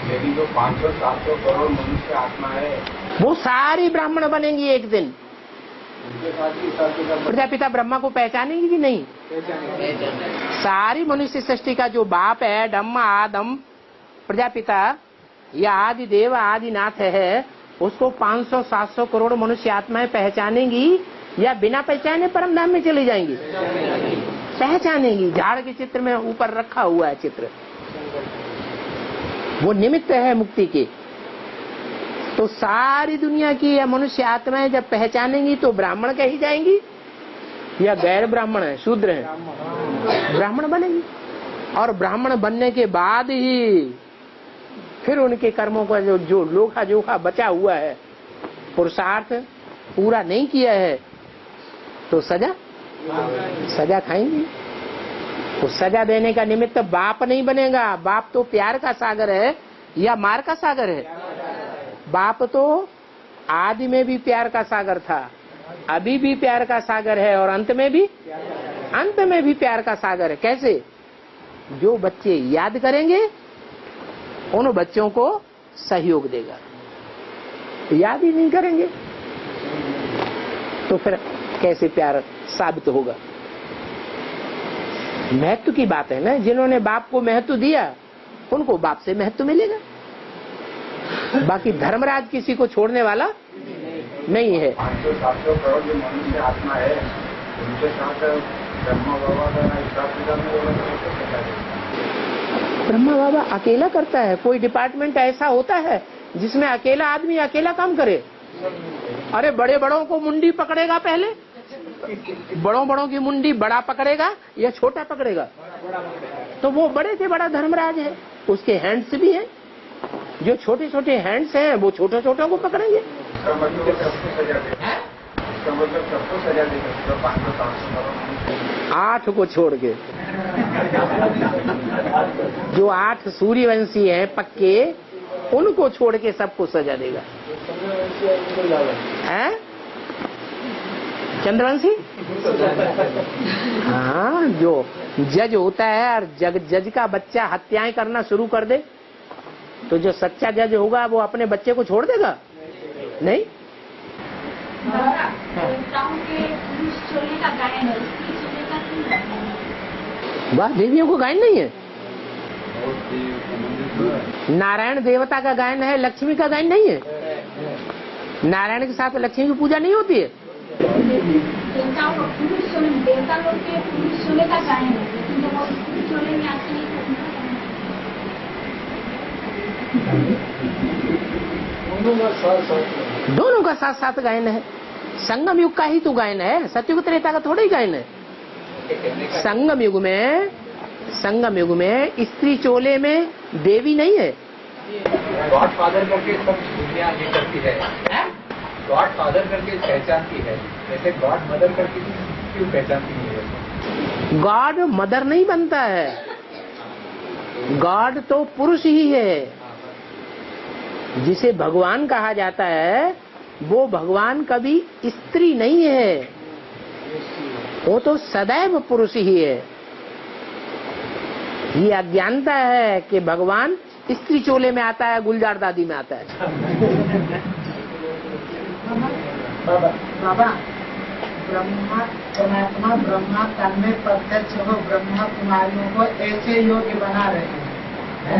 यदि तो 500-700 करोड़ मनुष्य आत्मा है, वो सारी ब्राह्मण बनेंगी एक दिन। प्रजापिता ब्रह्मा को पहचानेंगी कि नहीं? सारी मनुष्य सृष्टि का जो बाप है, ब्रह्मा आदम प्रजापिता या आदि देव आदिनाथ है, उसको 500-700 करोड़ मनुष्य आत्माएं पहचानेंगी या बिना पहचाने परम धाम में चली जाएंगी? पहचानेंगी। झाड़ के चित्र में ऊपर रखा हुआ है चित्र, वो निमित्त है मुक्ति के। तो सारी दुनिया की या मनुष्य आत्माएं जब पहचानेंगी तो ब्राह्मण कही जाएंगी या गैर ब्राह्मण है, शूद्र है, ब्राह्मण बनेंगी। और ब्राह्मण बनने के बाद ही फिर उनके कर्मों का जो लोखा जोखा बचा हुआ है, पुरुषार्थ पूरा नहीं किया है, तो सजा खाएंगी। तो सजा देने का निमित्त बाप नहीं बनेगा। बाप तो प्यार का सागर है या मार का सागर है? बाप तो आदि में भी प्यार का सागर था, अभी भी प्यार का सागर है और अंत में भी प्यार का सागर है। कैसे? जो बच्चे याद करेंगे उन बच्चों को सहयोग देगा। याद ही नहीं करेंगे तो फिर कैसे प्यार साबित होगा? महत्व की बात है ना। जिन्होंने बाप को महत्व दिया उनको बाप से महत्व मिलेगा। बाकी धर्मराज किसी को छोड़ने वाला नहीं है। 500-700 करोड़ जो मनुष्य आत्मा है, उनके साथ ब्रह्मा बाबा का हिसाब किताब में ब्रह्मा बाबा अकेला करता है? कोई डिपार्टमेंट ऐसा होता है जिसमें अकेला आदमी अकेला काम करे? अरे बड़े बड़ों को मुंडी पकड़ेगा पहले? बड़ों की मुंडी बड़ा पकड़ेगा या छोटा पकड़ेगा? तो वो बड़े से बड़ा धर्मराज है, उसके हैंड्स भी हैं जो छोटे छोटे हैंड्स हैं वो छोटे छोटों को पकड़ेंगे। सबको सजा देगा 8 को छोड़ के। जो 8 सूर्यवंशी हैं पक्के, उनको छोड़ के सबको सजा देगा। हैं? चंद्रवंशी? हाँ, जो जज होता है और जज का बच्चा हत्याएं करना शुरू कर दे, तो जो सच्चा जज होगा वो अपने बच्चे को छोड़ देगा? नहीं। देवताओं के पुरुष चोले का गायन है, स्त्री चोले का क्यों गायन है? वाह, देवियों को गायन नहीं है? नारायण देवता का गायन है, लक्ष्मी का गायन नहीं है? नारायण के साथ लक्ष्मी की पूजा नहीं होती है? देवताओं का पुरुष चोले, देवता लोग के पुरुष चोले का गायन है, लेकिन जब वो स्त्री चोले में आते हैं दोनों का साथ साथ गायन है। संगम युग का ही तो गायन है, सतयुग त्रेता का थोड़ा ही गायन है। संगम युग में स्त्री चोले में देवी नहीं है। गॉड फादर करके सब दुनिया ये करती है, गॉड फादर करके पहचानती है, जैसे गॉड मदर करके क्यों पहचानती है? गॉड मदर नहीं बनता है, गॉड तो पुरुष ही है। जिसे भगवान कहा जाता है वो भगवान कभी स्त्री नहीं है, वो तो सदैव पुरुष ही है। ये अज्ञानता है कि भगवान स्त्री चोले में आता है, गुलजार दादी में आता है। बाबा, ब्रह्मा परमात्मा ब्रह्मा तन में प्रत्यक्ष हो ब्रह्मा कुमारियों को ऐसे योग्य बना रहे हैं।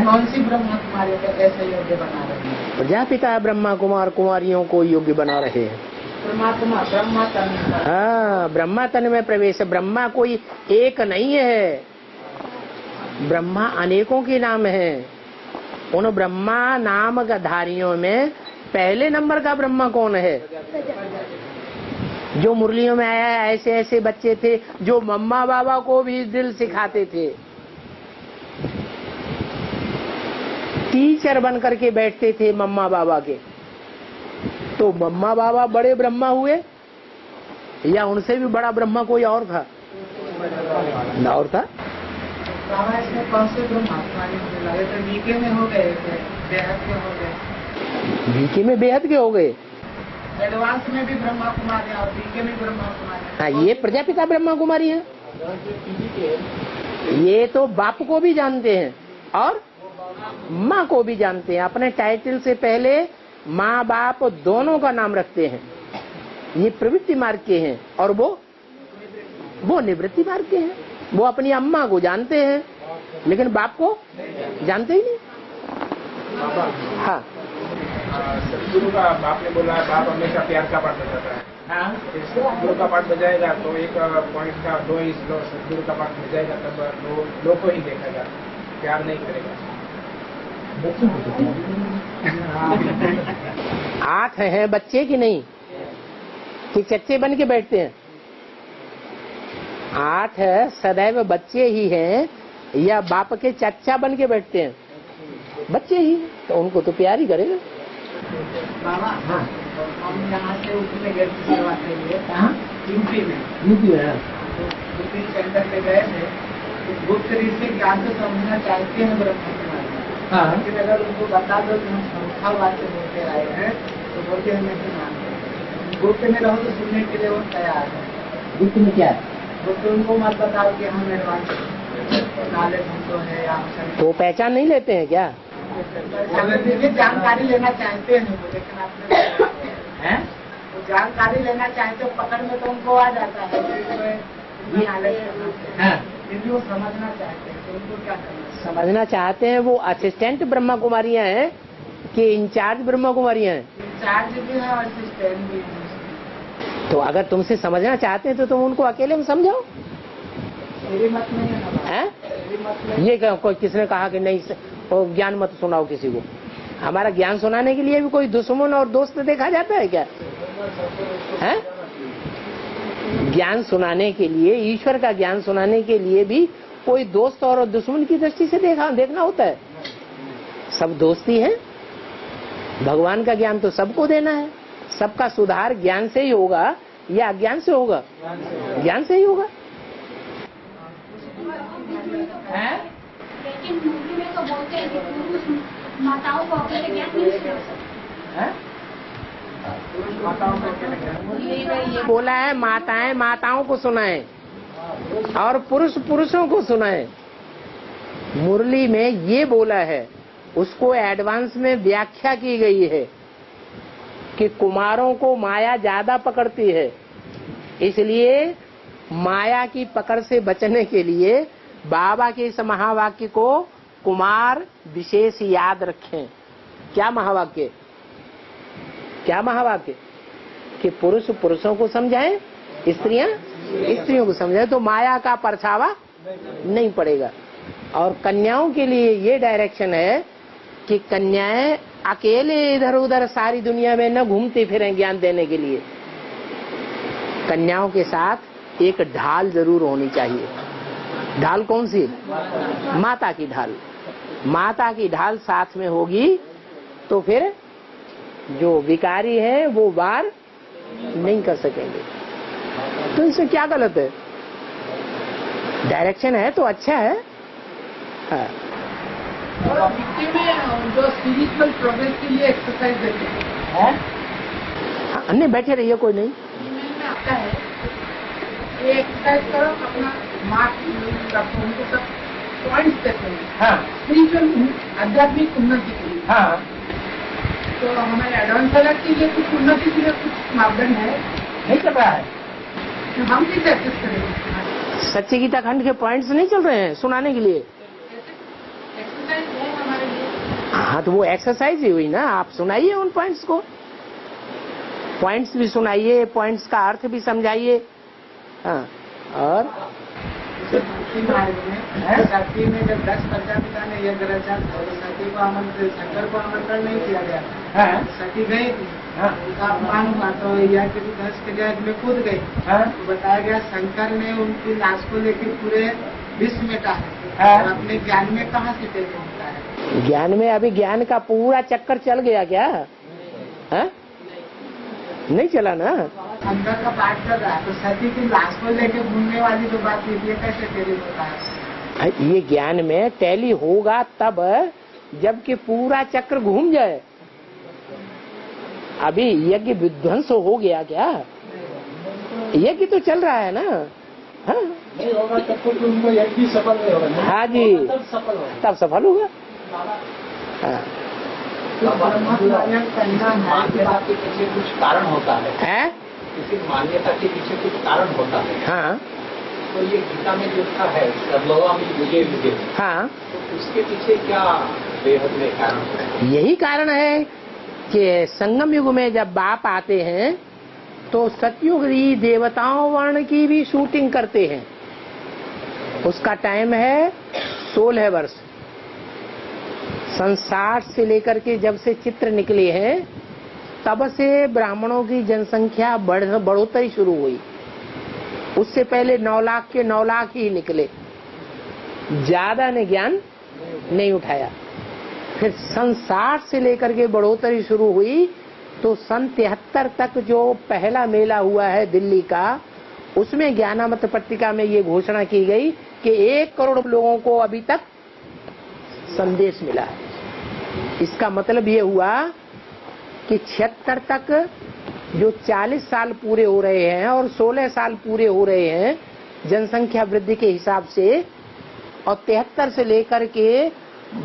कौन सी ब्रह्मा कुमारियों को ऐसे योग्य बना रहे हैं? प्रजापिता ब्रह्मा कुमार कुमारियों को योग्य बना रहे हैं। परमात्मा ब्रह्मा तन में, हाँ, ब्रह्मा तन में प्रवेश। ब्रह्मा कोई एक नहीं है, ब्रह्मा अनेकों के नाम है। उन ब्रह्मा नाम का धारियों में पहले नंबर का ब्रह्मा कौन है? जो मुरलियों में आया है, ऐसे ऐसे बच्चे थे जो मम्मा बाबा को भी दिल सिखाते थे, टीचर बन करके बैठते थे मम्मा बाबा के। तो मम्मा बाबा बड़े ब्रह्मा हुए या उनसे भी बड़ा ब्रह्मा कोई और था? ना और था। बाबा इसमें कौन से ब्रह्मा कुमारी मुझे लगे तो बीके में हो गए थे, बेहद के हो गए, बीके में बेहद के हो गए। एडवांस में भी ब्रह्मा कुमारी और बीके में ब्रह्मा कुमारी। हाँ, ये प्रजापिता ब्रह्मा कुमारी है। ये तो बाप को भी जानते हैं और माँ को भी जानते हैं। अपने टाइटल से पहले माँ बाप दोनों का नाम रखते हैं। ये प्रवृत्ति मार्ग के हैं और वो निवृत्ति मार्ग के हैं। वो अपनी अम्मा को जानते हैं लेकिन बाप को जानते ही नहीं। हाँ, सदगुरु का बाप ने बोला, बाप हमेशा प्यार का पाठ बजाता है। हाँ, सदगुरु का पाठ बजाएगा तो एक पॉइंट का 2 ही सदगुरु का पाठ बजाएगा तब लोग को ही देखेगा, प्यार नहीं करेगा। 8 हैं बच्चे की नहीं कि चच्चे बन के बैठते हैं? 8 है सदैव बच्चे ही हैं या बाप के चच्चा बन के बैठते हैं? बच्चे ही, तो उनको तो प्यार ही करेगा। बाबा, हाँ, हम यहाँ से उसमें गए थे सेवा के लिए, यूपी में यूपी सेंटर पे गए थे। तो गुप्त ऋषि ज्ञान से समझना चाहते हैं ब्रह्मा कुमारी, लेकिन अगर उनको बता दो कि हम संस्था वाक्य बोलते आए हैं तो बोलते हमें नहीं मानते। गुप्त में रहो तो सुनने के लिए वो तैयार है। गुप्त में क्या है? गुप्त उनको मत बताओ कि हम एडवांस नॉलेज हमको है या तो पहचान नहीं लेते हैं क्या? जानकारी लेना चाहते हैं वो, लेकिन आपने तो जानकारी लेना चाहते हो, पकड़ में तो उनको आ जाता है फिर भी वो समझना चाहते हैं, तो उनको क्या करना है? समझना चाहते हैं। वो असिस्टेंट ब्रह्मा कुमारियां हैं कि इंचार्ज ब्रह्मा कुमारियां हैं? इंचार्ज भी है और असिस्टेंट भी है। तो अगर तुमसे समझना चाहते हैं तो तुम उनको अकेले में समझाओ। मेरी मत नहीं है, मेरी मत नहीं। ये कोई किसने कहा कि नहीं ज्ञान मत सुनाओ किसी को? हमारा ज्ञान सुनाने के लिए भी कोई दुश्मन और दोस्त देखा जाता है क्या? है? ज्ञान सुनाने के लिए, ईश्वर का ज्ञान सुनाने के लिए भी कोई दोस्त और दुश्मन की दृष्टि से देखना होता है? सब दोस्ती है। भगवान का ज्ञान तो सबको देना है। सबका सुधार ज्ञान से ही होगा या अज्ञान से होगा? ज्ञान से ही होगा। लेकिन मूर्ति में तो बोलते हैं कि पुरुष माताओं को अकेले ज्ञान नहीं दे सकते। ये बोला है माताएं माताओं को सुनाएं और पुरुष पुरुषों को सुनाएं। मुरली में ये बोला है, उसको एडवांस में व्याख्या की गई है कि कुमारों को माया ज्यादा पकड़ती है, इसलिए माया की पकड़ से बचने के लिए बाबा के इस महावाक्य को कुमार विशेष याद रखें। क्या महावाक्य? क्या महावाक्य? कि पुरुष पुरुषों को समझाएं, स्त्रियां स्त्रियों को समझाएं, तो माया का परछावा नहीं पड़ेगा। और कन्याओं के लिए ये डायरेक्शन है कि कन्याएं अकेले इधर उधर सारी दुनिया में न घूमती फिरें ज्ञान देने के लिए। कन्याओं के साथ एक ढाल जरूर होनी चाहिए। ढाल कौन सी? माता की ढाल। माता की ढाल साथ में होगी तो फिर जो विकारी है वो वार नहीं कर सकेंगे। तो इससे क्या गलत है? डायरेक्शन है तो अच्छा है। हाँ। और मिट्टी में जो स्पिरिचुअल प्रोग्रेस के लिए एक्सरसाइज देते हैं। नहीं बैठे रहिए, कोई नहीं। में आता है ये एक्सरसाइज करो, अपना मार्क्स रखो, उनको सब पॉइंट्स देते हैं। हाँ। स्पिरिचुअल आध्यात्मिक उन्नति के लिए। हाँ। तो हमारे एडवांस अलग के लिए कुछ उन्नति के लिए कुछ मापदंड है नहीं चल रहा है। तो हम कैसे एक्सेस करेंगे? सच्चे गीता खंड के पॉइंट्स नहीं चल रहे हैं सुनाने के लिए। एक्सरसाइज है हमारे लिए। हाँ तो वो एक्सरसाइज ही हुई ना। आप सुनाइए उन पॉइंट्स को, पॉइंट्स भी सुनाइए, पॉइंट्स का अर्थ भी समझाइए। हाँ। और सती में जब 10 प्रजापिता ने यज्ञ रचा तो सती को आमंत्रण, शंकर को आमंत्रण नहीं किया गया। हाँ। सती गई थी। हाँ। उनका अपमान हुआ तो यज्ञ की 10 प्रजा में कूद गई। हाँ। तो बताया गया शंकर ने उनकी लाश को लेकर पूरे विश्व में है। हाँ। और अपने ज्ञान में कहाँ से टेक होता है? ज्ञान में अभी ज्ञान का पूरा चक्कर चल गया क्या? हाँ? नहीं चला ना। शंकर का पाठ कर रहा है तो सती की लाश को लेकर घूमने वाली जो बात है ये कैसे टेली होता है? ये ज्ञान में टैली होगा तब जबकि पूरा चक्र घूम जाए। अभी यज्ञ विध्वंस हो गया क्या? यज्ञ तो चल रहा है ना। हाँ? नहीं होगा तब तो उनको यज्ञ सफल नहीं होगा। हाँ जी, तब सफल होगा। हाँ। मान्यता के पीछे कुछ कारण होता है। किसी मान्यता के पीछे कुछ कारण होता है। हाँ। तो ये गीता में जो लिखा है सर्वोपरि युगे युगे, हाँ, तो उसके पीछे क्या बेहद में कारण है? यही कारण है कि संगम युग में जब बाप आते हैं तो सतयुग देवताओं वर्ण की भी शूटिंग करते हैं। उसका टाइम है 16 वर्ष। सन 60 से लेकर के जब से चित्र निकले हैं तब से ब्राह्मणों की जनसंख्या बढ़ोतरी शुरू हुई। उससे पहले 9 लाख के 9 लाख ही निकले, ज्यादा ने ज्ञान नहीं उठाया। फिर सन 60 से लेकर के बढ़ोतरी शुरू हुई तो सन 73 तक जो पहला मेला हुआ है दिल्ली का, उसमें ज्ञानामृत पत्रिका में ये घोषणा की गई कि 1 करोड़ लोगों को अभी तक संदेश मिला है। इसका मतलब ये हुआ कि 76 तक जो 40 साल पूरे हो रहे हैं और 16 साल पूरे हो रहे हैं जनसंख्या वृद्धि के हिसाब से, और 73 से लेकर के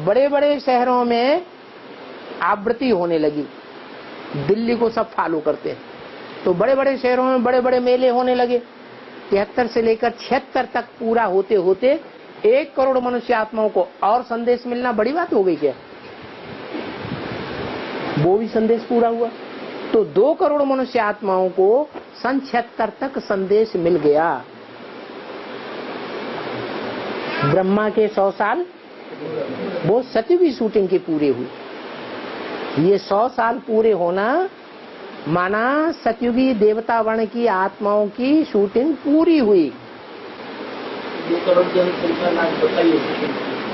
बड़े बड़े शहरों में आवृत्ति होने लगी। दिल्ली को सब फॉलो करते हैं तो बड़े बड़े शहरों में बड़े बड़े मेले होने लगे। 73 से लेकर 76 तक पूरा होते होते 1 करोड़ मनुष्य आत्माओं को और संदेश मिलना बड़ी बात हो गई क्या? वो भी संदेश पूरा हुआ तो 2 करोड़ मनुष्य आत्माओं को सन 76 तक संदेश मिल गया। ब्रह्मा के 100 साल वो सतयुगी शूटिंग के पूरे हुए। ये 100 साल पूरे होना माना सतयुगी देवता वर्ण की आत्माओं की शूटिंग पूरी हुई। 2 करोड़ जनसंख्या बताइए,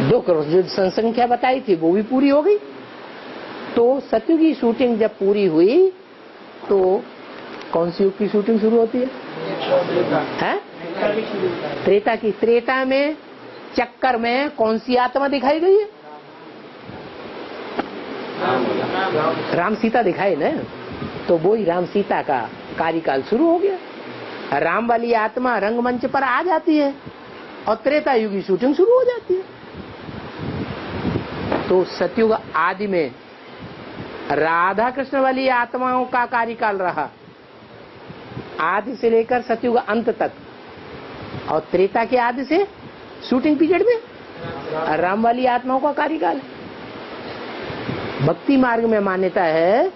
2 करोड़ जो जनसंख्या बताई थी वो भी पूरी हो गई। तो सतयुग की शूटिंग जब पूरी हुई तो कौन सी युग की शूटिंग शुरू होती है? त्रेता की। त्रेता में चक्कर में कौन सी आत्मा दिखाई गई है? राम सीता दिखाई ना, तो वो ही राम सीता का कार्यकाल शुरू हो गया। राम वाली आत्मा रंगमंच पर आ जाती है और त्रेता युग की शूटिंग शुरू हो जाती है। तो सतयुग आदि में राधा कृष्ण वाली आत्माओं का कार्यकाल रहा आदि से लेकर सतयुग अंत तक, और त्रेता के आदि से शूटिंग पीरियड में राम वाली आत्माओं का कार्यकाल है। भक्ति मार्ग में मान्यता है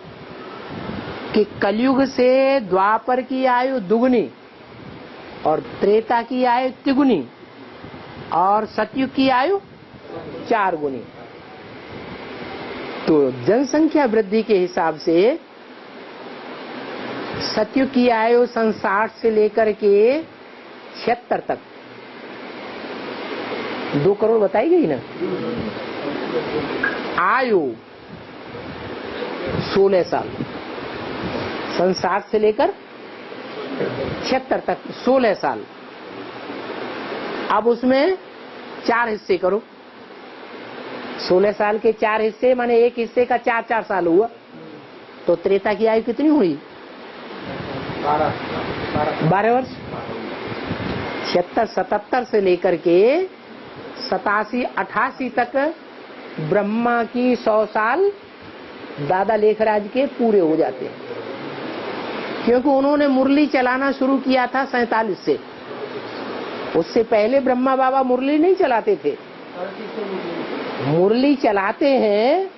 कि कलयुग से द्वापर की आयु दुगुनी और त्रेता की आयु तिगुनी और सतयुग की आयु 4 गुनी। तो जनसंख्या वृद्धि के हिसाब से सतयुग की आयु 60 से लेकर के 76 तक 2 करोड़ बताई गई ना। आयु 16 साल, 60 से लेकर 76 तक 16 साल। अब उसमें 4 हिस्से करो, 16 साल के 4 हिस्से माने एक हिस्से का 4-4 साल हुआ, तो त्रेता की आयु कितनी हुई? 12 वर्ष। 76-77 से लेकर के 87-88 तक ब्रह्मा की 100 साल दादा लेखराज के पूरे हो जाते हैं, क्योंकि उन्होंने मुरली चलाना शुरू किया था 47 से। उससे पहले ब्रह्मा बाबा मुरली नहीं चलाते थे। मुरली चलाते हैं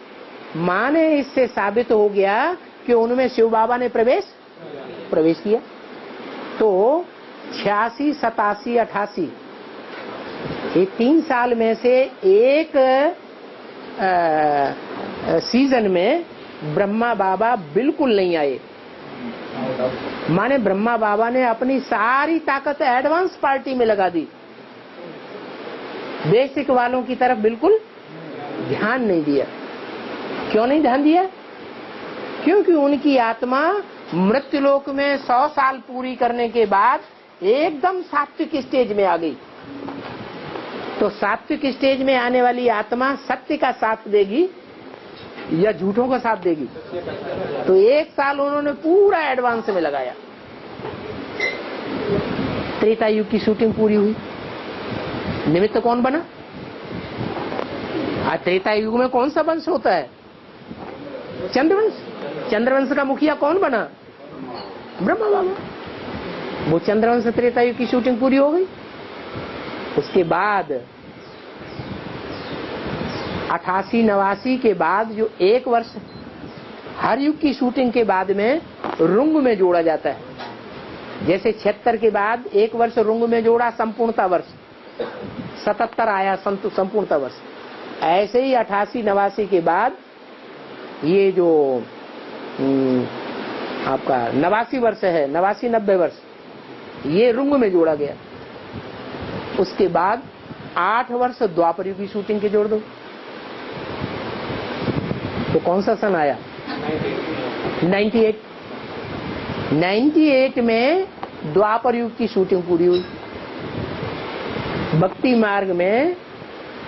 माने इससे साबित हो गया कि उनमें शिव बाबा ने प्रवेश किया। तो 86, 87, 88 ये 3 साल में से एक सीजन में ब्रह्मा बाबा बिल्कुल नहीं आए, माने ब्रह्मा बाबा ने अपनी सारी ताकत एडवांस पार्टी में लगा दी, बेसिक वालों की तरफ बिल्कुल ध्यान नहीं दिया। क्यों नहीं ध्यान दिया? क्योंकि उनकी आत्मा मृत्युलोक में 100 साल पूरी करने के बाद एकदम सात्विक स्टेज में आ गई। तो सात्विक स्टेज में आने वाली आत्मा सत्य का साथ देगी या झूठों का साथ देगी? तो 1 साल उन्होंने पूरा एडवांस में लगाया। त्रेता युग की शूटिंग पूरी हुई, निमित्त कौन बना? आज त्रेता युग में कौन सा वंश होता है? चंद्रवंश। चंद्रवंश का मुखिया कौन बना? ब्रह्मा बाबा। वो चंद्रवंश त्रेता युग की शूटिंग पूरी हो गई। उसके बाद 88-89 के बाद जो 1 वर्ष हर युग की शूटिंग के बाद में रुंग में जोड़ा जाता है। जैसे 76 के बाद 1 वर्ष रुंग में जोड़ा संपूर्णता वर्ष, 77 आया संपूर्णता वर्ष। ऐसे ही 88-89 के बाद ये जो आपका 89 वर्ष है, 89-90 वर्ष, ये रुंग में जोड़ा गया। उसके बाद 8 वर्ष द्वापर युग की शूटिंग के जोड़ दो तो कौन सा सन आया? 98। 98 में द्वापर युग की शूटिंग पूरी हुई। भक्ति मार्ग में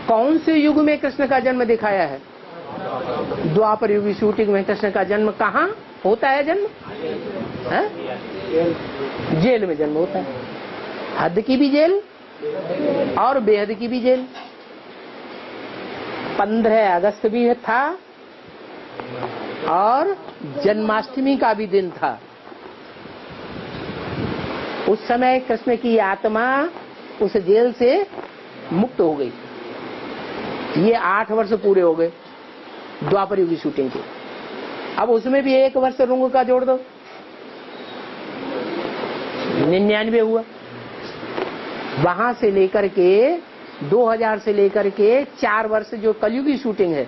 कौन से युग में कृष्ण का जन्म दिखाया है? द्वापर युग की शूटिंग में कृष्ण का जन्म कहाँ होता है? जन्म जेल में जन्म होता है। हद की भी जेल और बेहद की भी जेल। 15 अगस्त भी था और जन्माष्टमी का भी दिन था। उस समय कृष्ण की आत्मा उस जेल से मुक्त हो गई। ये 8 वर्ष पूरे हो गए द्वापर युग की शूटिंग के। अब उसमें भी 1 वर्ष रुंग का जोड़ दो, 99 हुआ। वहां से लेकर के 2000 से लेकर के 4 वर्ष जो कलयुग की शूटिंग है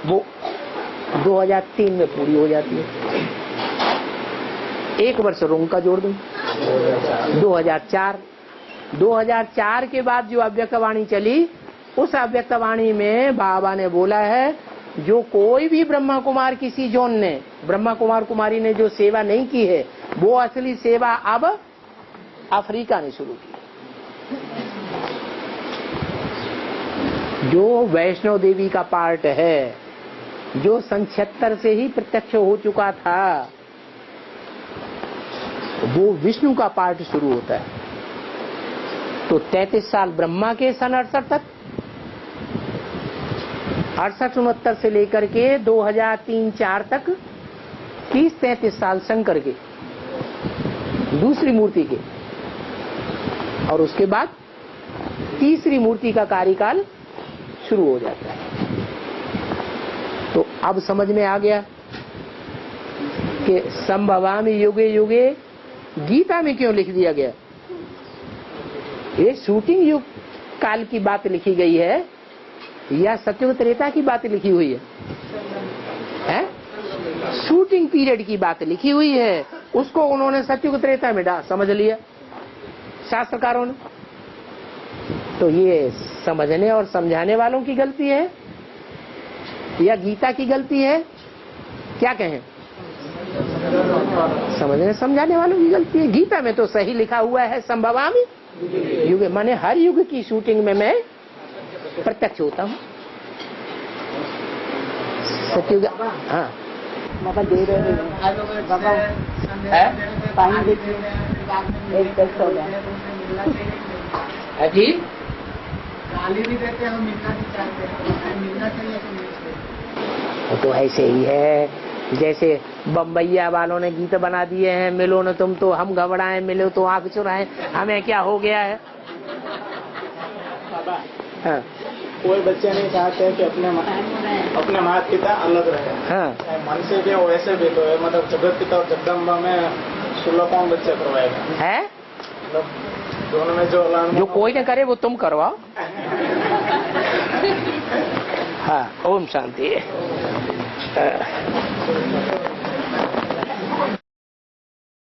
वो 2003 में पूरी हो जाती है। 1 वर्ष रुंग का जोड़ दूं, 2004 के बाद जो अव्यक्तवाणी चली, उस अव्यक्तवाणी में बाबा ने बोला है जो कोई भी ब्रह्मा कुमार किसी जोन ने, ब्रह्मा कुमार कुमारी ने जो सेवा नहीं की है, वो असली सेवा अब अफ्रीका ने शुरू की। जो वैष्णो देवी का पार्ट है, जो सन 76 से ही प्रत्यक्ष हो चुका था, वो विष्णु का पार्ट शुरू होता है। तो 33 साल ब्रह्मा के सन 68 तक, 68-69 से लेकर के 2003-04 तक 30-33 साल शंकर के, दूसरी मूर्ति के, और उसके बाद तीसरी मूर्ति का कार्यकाल शुरू हो जाता है। तो अब समझ में आ गया कि संभवामि युगे युगे गीता में क्यों लिख दिया गया। ये शूटिंग युग काल की बात लिखी गई है या सत्ययुग त्रेता की बात लिखी हुई है? शूटिंग पीरियड की बात लिखी हुई है, उसको उन्होंने सत्ययुग त्रेता में समझ लिया शास्त्रकारों ने। तो ये समझने और समझाने वालों की गलती है या गीता की गलती है? क्या कहें? समझने समझाने वालों की गलती है। गीता में तो सही लिखा हुआ है संभवामि युग, माने हर युग की शूटिंग में मैं प्रत्यक्ष होता हूँ। सत्युग, हाँ बाबा दे रहे हैं बाबा पानी देखिए, एक 10 हो गया जी। गाली भी देते हैं, मिलना भी चाहते हैं, मिलना चाहिए तो मिलते। तो ऐसे ही है जैसे बम्बैया वालों ने गीत बना दिए हैं, मिलो न तुम तो हम घबराएं, मिलो तो आंख चुराएं, हमें क्या हो गया है। हाँ। कोई बच्चे नहीं चाहते कि अपने माता पिता अलग रहे। हाँ। मन से भी वैसे भी तो है, मतलब जगत पिता और जगदम्बा में 16 कौन बच्चे करवाएगा है? मतलब दोनों में जो कोई न करे वो तुम करवाओ। हाँ, ओम शांति।